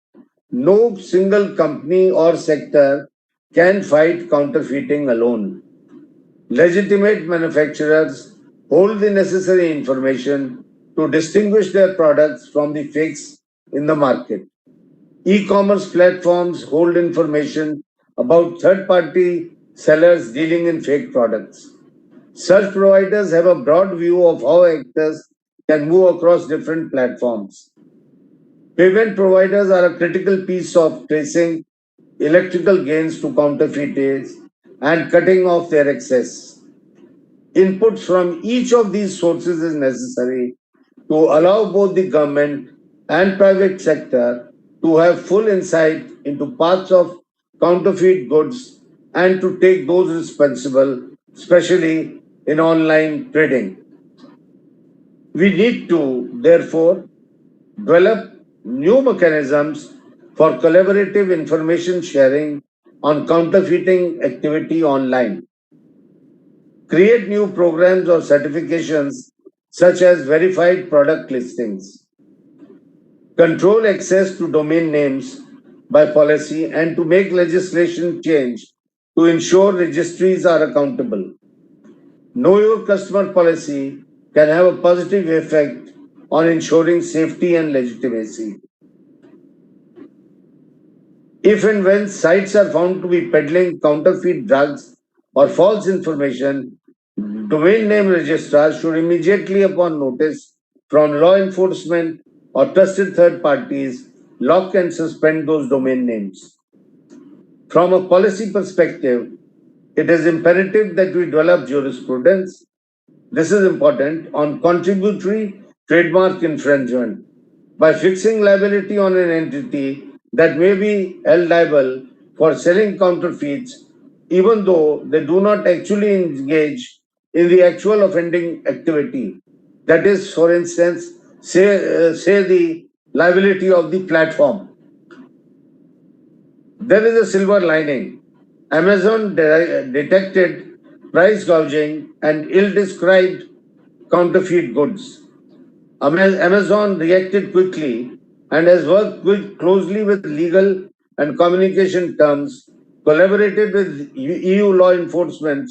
F: No single company or sector can fight counterfeiting alone. Legitimate manufacturers hold the necessary information to distinguish their products from the fakes in the market. E-commerce platforms hold information about third-party sellers dealing in fake products. Such providers have a broad view of how actors can move across different platforms. Payment providers are a critical piece of tracing electrical gains to counterfeiters and cutting off their access. Inputs from each of these sources is necessary to allow both the government and private sector to have full insight into paths of counterfeit goods and to take those responsible, especially in online trading. We need to, therefore, develop new mechanisms for collaborative information sharing on counterfeiting activity online. Create new programs or certifications such as verified product listings. Control access to domain names by policy and to make legislation change to ensure registries are accountable. Know your customer policy can have a positive effect on ensuring safety and legitimacy. If and when sites are found to be peddling counterfeit drugs or false information, domain name registrars should immediately, upon notice from law enforcement or trusted third parties, lock and suspend those domain names. From a policy perspective, it is imperative that we develop jurisprudence. This is important on contributory trademark infringement by fixing liability on an entity that may be held liable for selling counterfeits even though they do not actually engage in the actual offending activity. That is, for instance, say the liability of the platform. There is a silver lining. Amazon detected price gouging and ill-described counterfeit goods. Amazon reacted quickly and has worked closely with legal and communication terms, collaborated with EU law enforcement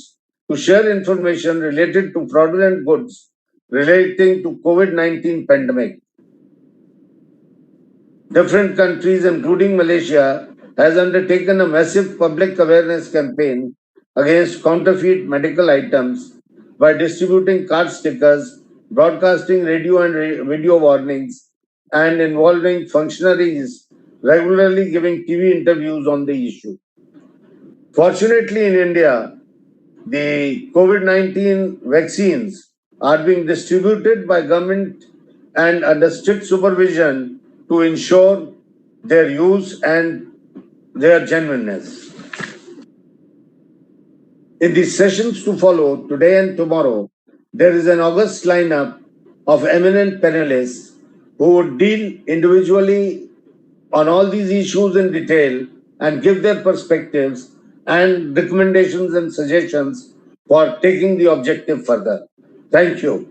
F: to share information related to fraudulent goods relating to COVID-19 pandemic. Different countries, including Malaysia, has undertaken a massive public awareness campaign against counterfeit medical items by distributing card stickers, broadcasting radio and video warnings, and involving functionaries regularly giving TV interviews on the issue. Fortunately, in India, the COVID-19 vaccines are being distributed by government and under strict supervision to ensure their use and their genuineness. In the sessions to follow today and tomorrow, there is an august lineup of eminent panelists who would deal individually on all these issues in detail and give their perspectives and recommendations and suggestions for taking the objective further. Thank you.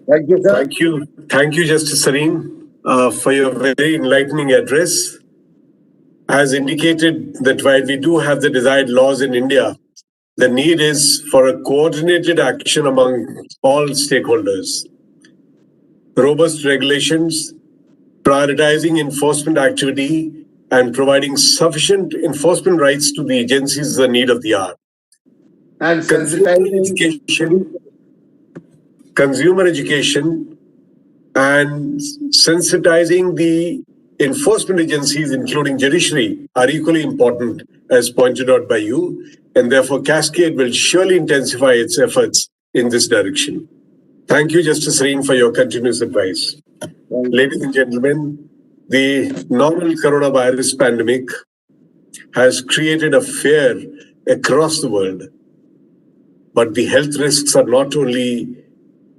F: Thank you, sir.
B: Thank you, Justice Serene, for your very enlightening address. As indicated, that while we do have the desired laws in India, the need is for a coordinated action among all stakeholders. Robust regulations, prioritizing enforcement activity, and providing sufficient enforcement rights to the agencies is the need of the hour.
F: And
B: consumer education and sensitizing the enforcement agencies, including judiciary, are equally important, as pointed out by you, and therefore Cascade will surely intensify its efforts in this direction. Thank you, Justice Serene, for your continuous advice. Ladies and gentlemen, the novel coronavirus pandemic has created a fear across the world. But the health risks are not only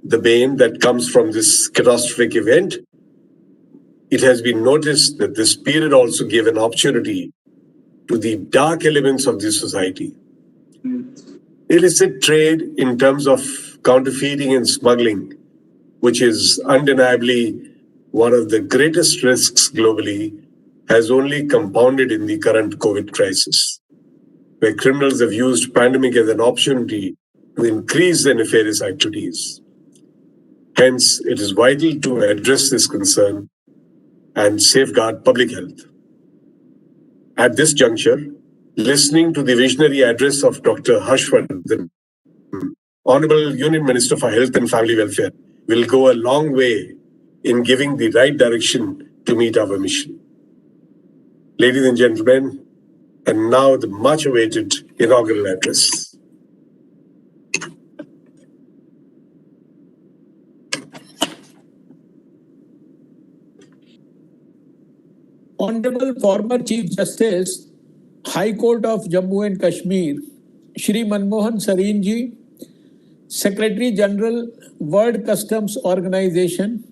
B: the bane that comes from this catastrophic event. It has been noticed that this period also gave an opportunity to the dark elements of the society. Illicit trade in terms of counterfeiting and smuggling, which is undeniably one of the greatest risks globally, has only compounded in the current COVID crisis, where criminals have used pandemic as an opportunity to increase their nefarious activities. Hence, it is vital to address this concern and safeguard public health. At this juncture, listening to the visionary address of Dr. Harshvardhan, Honorable Union Minister for Health and Family Welfare, will go a long way in giving the right direction to meet our mission. Ladies and gentlemen, and now the much awaited inaugural address.
K: Honorable former Chief Justice, High Court of Jammu and Kashmir, Shri Manmohan Sareen ji, Secretary General, World Customs Organization,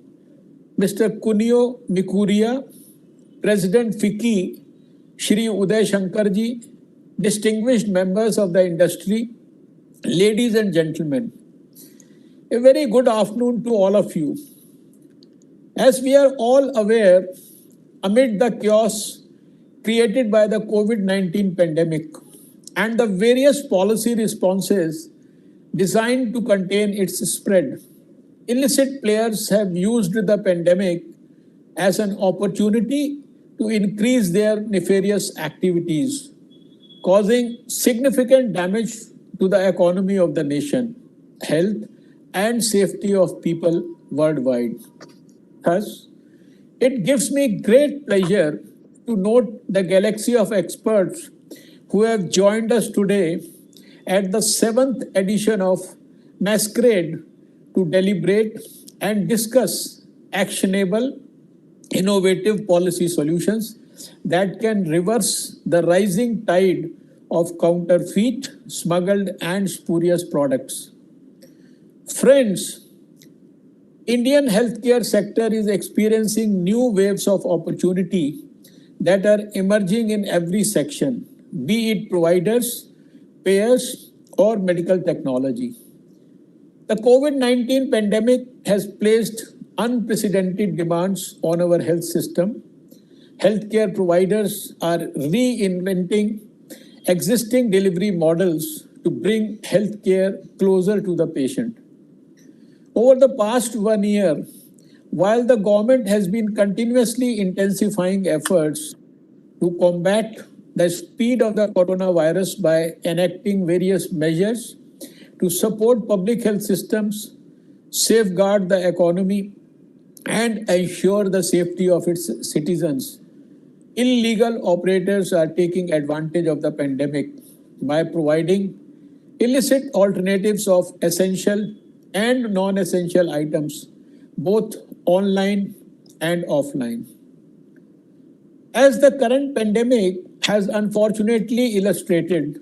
K: Mr. Kunio Mikuria, President FICCI, Shri Uday Shankar ji, distinguished members of the industry, ladies and gentlemen, a very good afternoon to all of you. As we are all aware, amid the chaos created by the COVID-19 pandemic and the various policy responses designed to contain its spread, illicit players have used the pandemic as an opportunity to increase their nefarious activities, causing significant damage to the economy of the nation, health, and safety of people worldwide. Thus, it gives me great pleasure to note the galaxy of experts who have joined us today at the 7th edition of Masquerade to deliberate and discuss actionable innovative policy solutions that can reverse the rising tide of counterfeit, smuggled, and spurious products. Friends, Indian healthcare sector is experiencing new waves of opportunity that are emerging in every section, be it providers, payers, or medical technology. The COVID-19 pandemic has placed unprecedented demands on our health system. Healthcare providers are reinventing existing delivery models to bring healthcare closer to the patient. Over the past 1 year, while the government has been continuously intensifying efforts to combat the speed of the coronavirus by enacting various measures to support public health systems, safeguard the economy, and ensure the safety of its citizens, illegal operators are taking advantage of the pandemic by providing illicit alternatives of essential and non-essential items, both online and offline. As the current pandemic has unfortunately illustrated,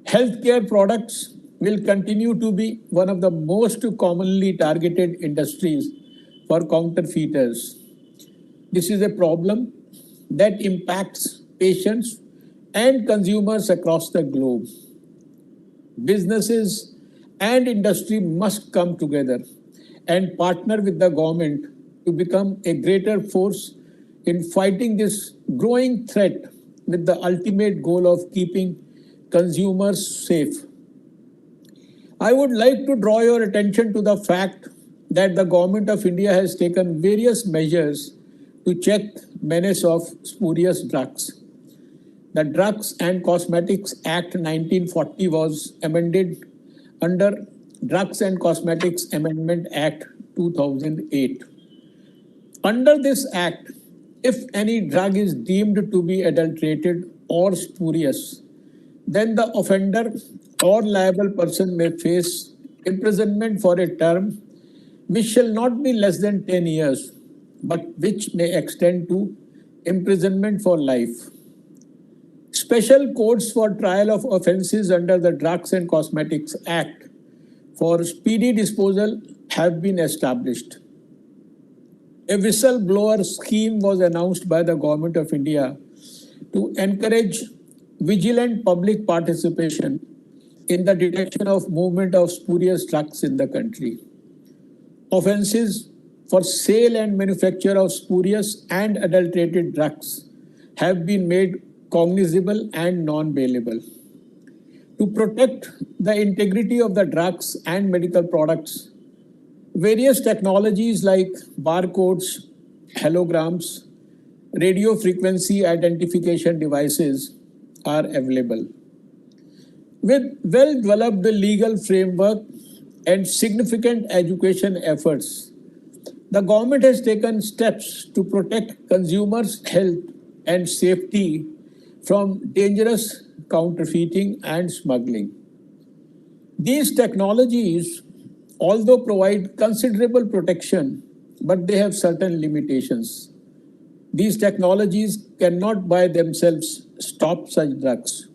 K: healthcare products will continue to be one of the most commonly targeted industries for counterfeiters. This is a problem that impacts patients and consumers across the globe. Businesses and industry must come together and partner with the government to become a greater force in fighting this growing threat with the ultimate goal of keeping consumers safe. I would like to draw your attention to the fact that the Government of India has taken various measures to check menace of spurious drugs. The Drugs and Cosmetics Act 1940 was amended under Drugs and Cosmetics Amendment Act 2008. Under this act, if any drug is deemed to be adulterated or spurious, then the offender or liable person may face imprisonment for a term which shall not be less than 10 years, but which may extend to imprisonment for life. Special courts for trial of offences under the Drugs and Cosmetics Act for speedy disposal have been established. A whistleblower scheme was announced by the Government of India to encourage vigilant public participation in the detection of movement of spurious drugs in the country. Offences for sale and manufacture of spurious and adulterated drugs have been made cognizable and non-bailable. To protect the integrity of the drugs and medical products, various technologies like barcodes, holograms, radio frequency identification devices are available. With well-developed legal framework and significant education efforts, the government has taken steps to protect consumers' health and safety from dangerous counterfeiting and smuggling. These technologies, although provide considerable protection, but they have certain limitations. These technologies cannot by themselves stop such drugs.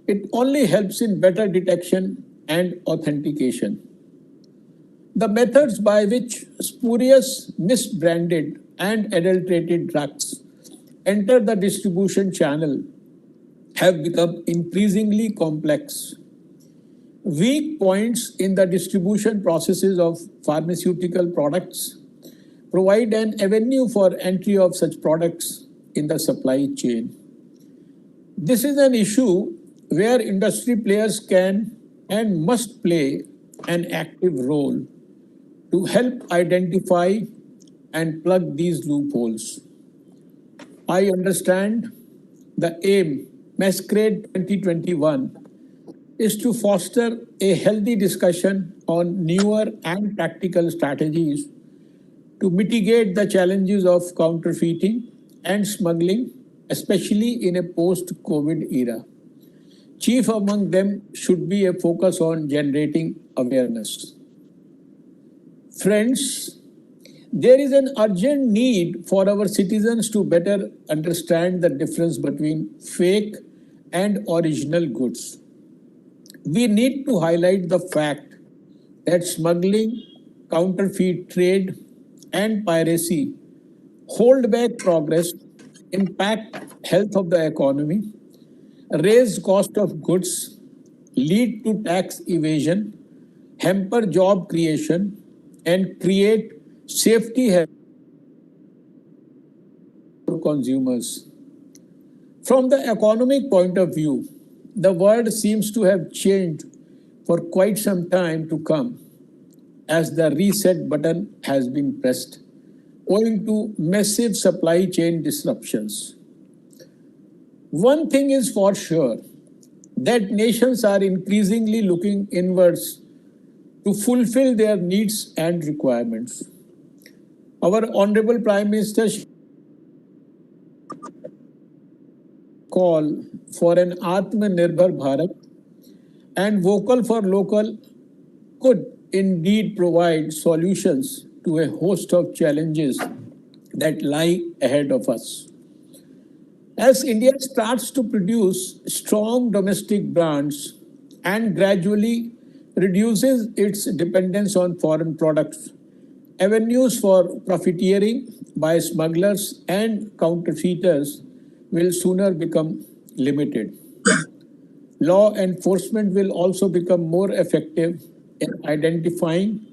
K: It only helps in better detection and authentication. The methods by which spurious, misbranded, and adulterated drugs enter the distribution channel have become increasingly complex. Weak points in the distribution processes of pharmaceutical products provide an avenue for entry of such products in the supply chain. This is an issue where industry players can and must play an active role to help identify and plug these loopholes. I understand the aim, Masquerade 2021, is to foster a healthy discussion on newer and practical strategies to mitigate the challenges of counterfeiting and smuggling, especially in a post-COVID era. Chief among them should be a focus on generating awareness. Friends, There is an urgent need for our citizens to better understand the difference between fake and original goods. We need to highlight the fact that smuggling, counterfeit trade, and piracy hold back progress, impact health of the economy, raise cost of goods, lead to tax evasion, hamper job creation, and create safety hazards for consumers. From the economic point of view, the world seems to have changed for quite some time to come as the reset button has been pressed, owing to massive supply chain disruptions. One thing is for sure that nations are increasingly looking inwards to fulfill their needs and requirements. Our Honorable Prime Minister call for an Atmanirbhar Bharat and vocal for local could indeed provide solutions to a host of challenges that lie ahead of us. As India starts to produce strong domestic brands and gradually reduces its dependence on foreign products, avenues for profiteering by smugglers and counterfeiters will sooner become limited. Law enforcement will also become more effective in identifying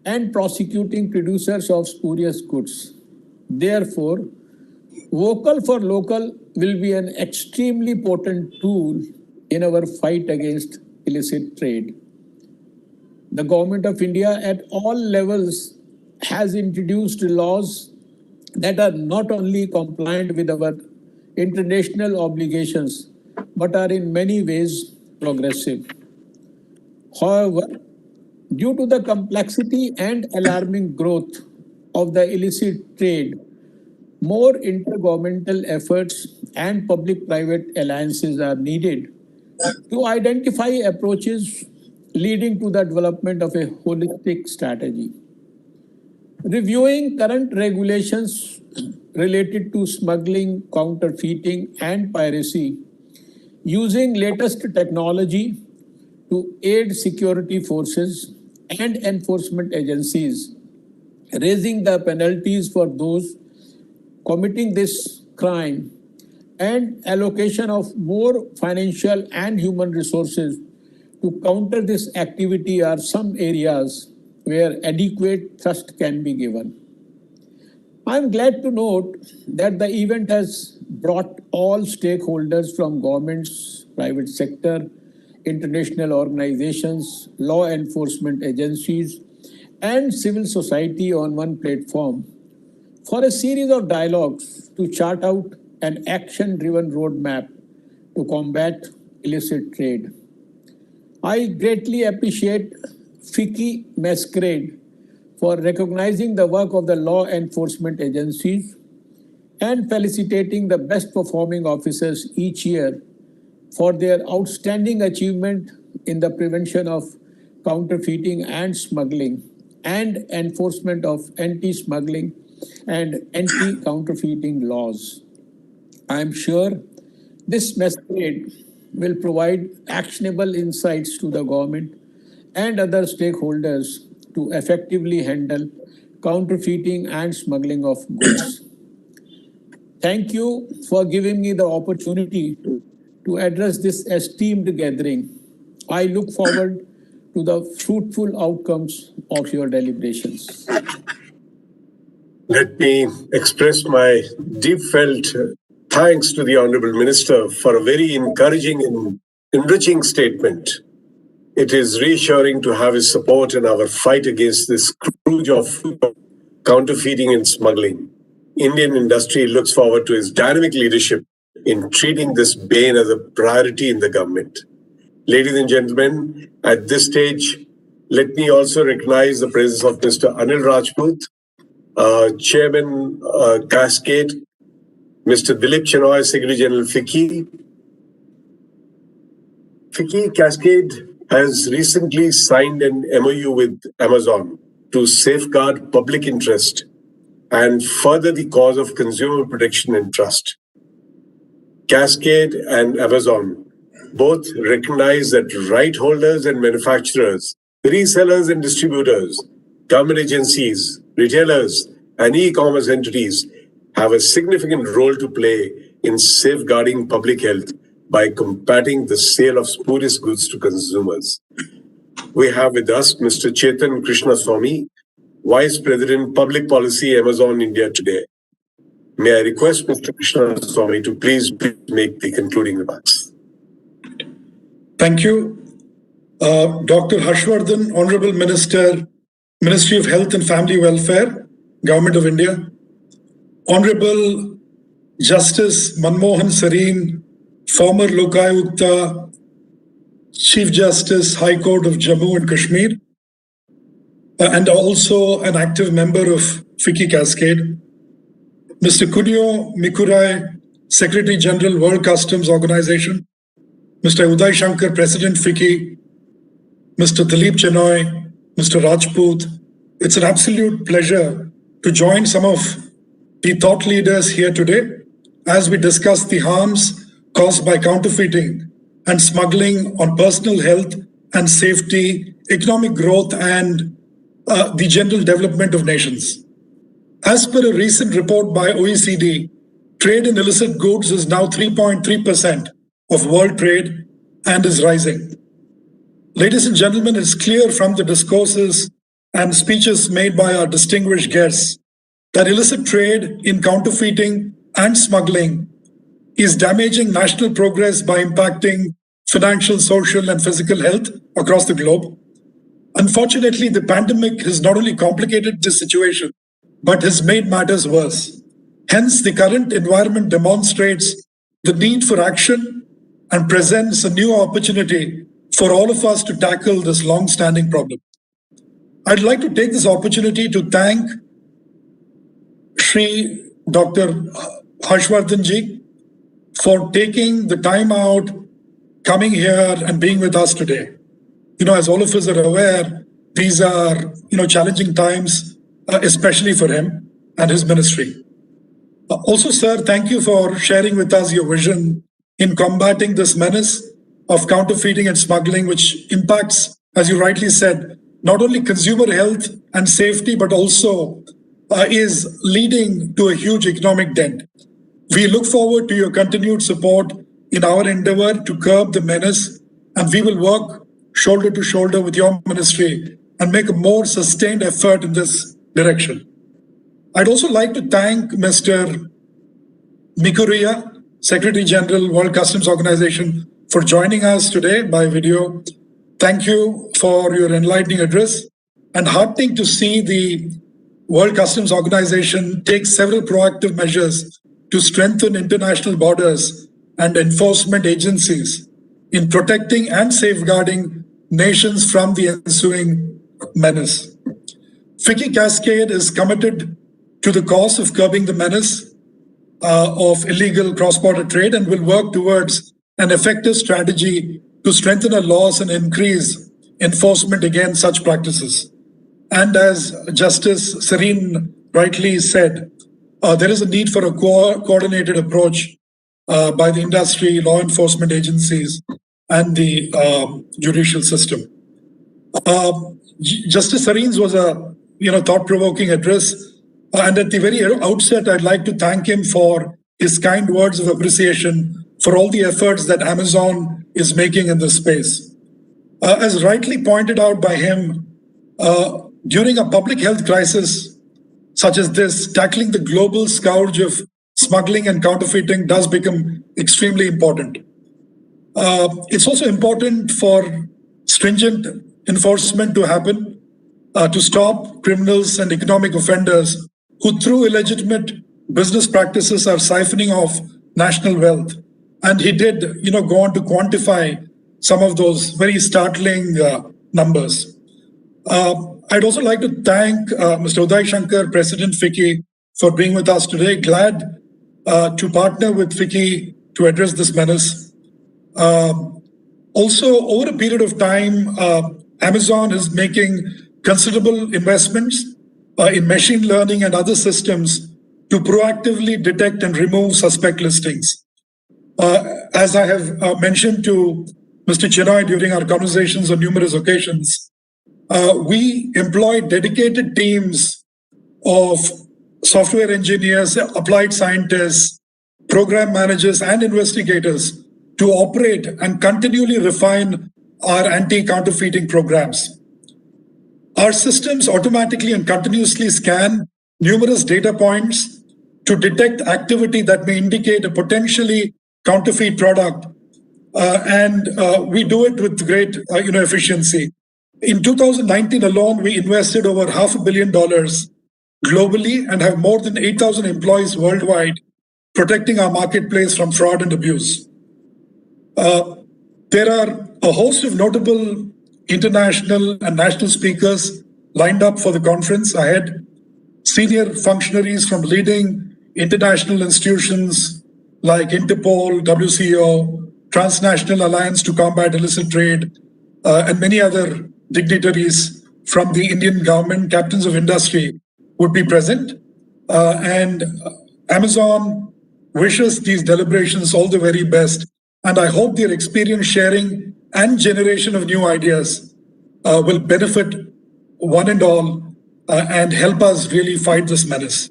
K: and prosecuting producers of spurious goods. Therefore, vocal for local will be an extremely potent tool in our fight against illicit trade. The Government of India at all levels has introduced laws that are not only compliant with our international obligations but are in many ways progressive. However, due to the complexity and alarming growth of the illicit trade, more intergovernmental efforts and public-private alliances are needed to identify approaches leading to the development of a holistic strategy. Reviewing current regulations related to smuggling, counterfeiting, and piracy, using latest technology to aid security forces and enforcement agencies, raising the penalties for those committing this crime, and allocation of more financial and human resources to counter this activity are some areas where adequate thrust can be given. I'm glad to note that the event has brought all stakeholders from governments, private sector, international organizations, law enforcement agencies, and civil society on one platform for a series of dialogues to chart out an action-driven roadmap to combat illicit trade. I greatly appreciate FICCI Masquerade for recognizing the work of the law enforcement agencies and felicitating the best performing officers each year for their outstanding achievement in the prevention of counterfeiting and smuggling and enforcement of anti-smuggling and anti-counterfeiting laws. I am sure this masquerade will provide actionable insights to the government and other stakeholders to effectively handle counterfeiting and smuggling of goods. Thank you for giving me the opportunity to address this esteemed gathering. I look forward to the fruitful outcomes of your deliberations.
B: Let me express my deep felt thanks to the Honorable Minister for a very encouraging and enriching statement. It is reassuring to have his support in our fight against this scourge of counterfeiting and smuggling. Indian industry looks forward to his dynamic leadership in treating this bane as a priority in the government. Ladies and gentlemen, at this stage, let me also recognize the presence of Mr. Anil Rajput, Chairman Cascade, Mr. Dilip Chenoy, Secretary General FICCI. FICCI Cascade has recently signed an MOU with Amazon to safeguard public interest and further the cause of consumer protection and trust. Cascade and Amazon both recognize that right holders and manufacturers, resellers and distributors, government agencies, retailers, and e-commerce entities have a significant role to play in safeguarding public health by combating the sale of spurious goods to consumers. We have with us Mr. Chetan Krishnaswamy, Vice President, Public Policy, Amazon India today. May I request Mr. Krishnaswamy to please make the concluding remarks.
I: Thank you. Dr. Harshvardhan, Honorable Minister, Ministry of Health and Family Welfare, Government of India. Honorable Justice Manmohan Sareen, former Lokayukta, Chief Justice, High Court of Jammu and Kashmir, and also an active member of FICCI Cascade. Mr. Kunio Mikurai, Secretary General, World Customs Organization. Mr. Uday Shankar, President FICCI. Mr. Dilip Chenoy, Mr. Rajput. It's an absolute pleasure to join some of the thought leaders here today as we discuss the harms caused by counterfeiting and smuggling on personal health and safety, economic growth, and the general development of nations. As per a recent report by OECD, trade in illicit goods is now 3.3% of world trade and is rising. Ladies and gentlemen, it's clear from the discourses and speeches made by our distinguished guests that illicit trade in counterfeiting and smuggling is damaging national progress by impacting financial, social, and physical health across the globe. Unfortunately, the pandemic has not only complicated this situation, but has made matters worse. Hence, the current environment demonstrates the need for action and presents a new opportunity for all of us to tackle this long-standing problem. I'd like to take this opportunity to thank Shri Dr. Harshvardhan ji for taking the time out, coming here and being with us today. As all of us are aware, these are, challenging times, especially for him and his ministry. Also, sir, thank you for sharing with us your vision in combating this menace of counterfeiting and smuggling, which impacts, as you rightly said, not only consumer health and safety, but also is leading to a huge economic dent. We look forward to your continued support in our endeavor to curb the menace, and we will work shoulder to shoulder with your ministry and make a more sustained effort in this direction. I'd also like to thank Mr. Mikuria, Secretary General, World Customs Organization, for joining us today by video. Thank you for your enlightening address, and heartening to see the World Customs Organization take several proactive measures to strengthen international borders and enforcement agencies in protecting and safeguarding nations from the ensuing menace. FICCI Cascade is committed to the cause of curbing the menace of illegal cross-border trade and will work towards an effective strategy to strengthen our laws and increase enforcement against such practices. And as Justice Sareen rightly said, there is a need for a coordinated approach by the industry, law enforcement agencies, and the judicial system. Justice Sareen's was a thought-provoking address, and at the very outset, I'd like to thank him for his kind words of appreciation for all the efforts that Amazon is making in this space. As rightly pointed out by him, during a public health crisis such as this, tackling the global scourge of smuggling and counterfeiting does become extremely important. It's also important for stringent enforcement to happen to stop criminals and economic offenders who, through illegitimate business practices, are siphoning off national wealth. And he did, go on to quantify some of those very startling numbers. I'd also like to thank Mr. Uday Shankar, President FICCI, for being with us today. Glad to partner with FICCI to address this menace. Also, over a period of time, Amazon is making considerable investments in machine learning and other systems to proactively detect and remove suspect listings. As I have mentioned to Mr. Chinoy during our conversations on numerous occasions, we employ dedicated teams of software engineers, applied scientists, program managers, and investigators to operate and continually refine our anti-counterfeiting programs. Our systems automatically and continuously scan numerous data points to detect activity that may indicate a potentially counterfeit product, and we do it with great efficiency. In 2019 alone, we invested over $500 million globally and have more than 8,000 employees worldwide protecting our marketplace from fraud and abuse. There are a host of notable international and national speakers lined up for the conference ahead. Senior functionaries from leading international institutions like Interpol, WCO, Transnational Alliance to Combat Illicit Trade, and many other dignitaries from the Indian government, captains of industry, would be present. And Amazon wishes these deliberations all the very best. And I hope their experience sharing and generation of new ideas will benefit one and all and help us really fight this menace.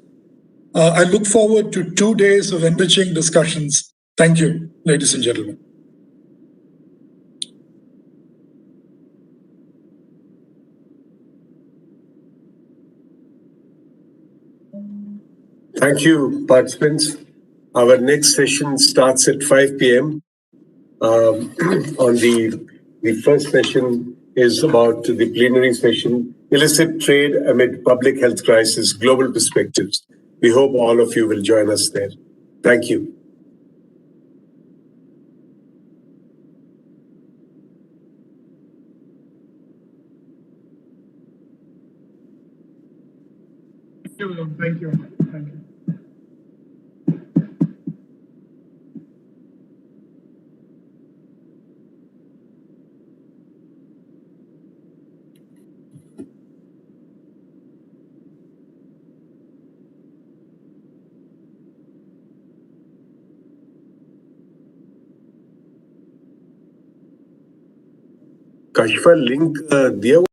I: I look forward to 2 days of enriching discussions. Thank you, ladies and gentlemen.
B: Thank you, participants. Our next session starts at 5 p.m. On the first session is about the plenary session, Illicit Trade Amid Public Health Crisis, Global Perspectives. We hope all of you will join us there. Thank you.
I: Thank you. Thank you.
B: Kashfa link दिया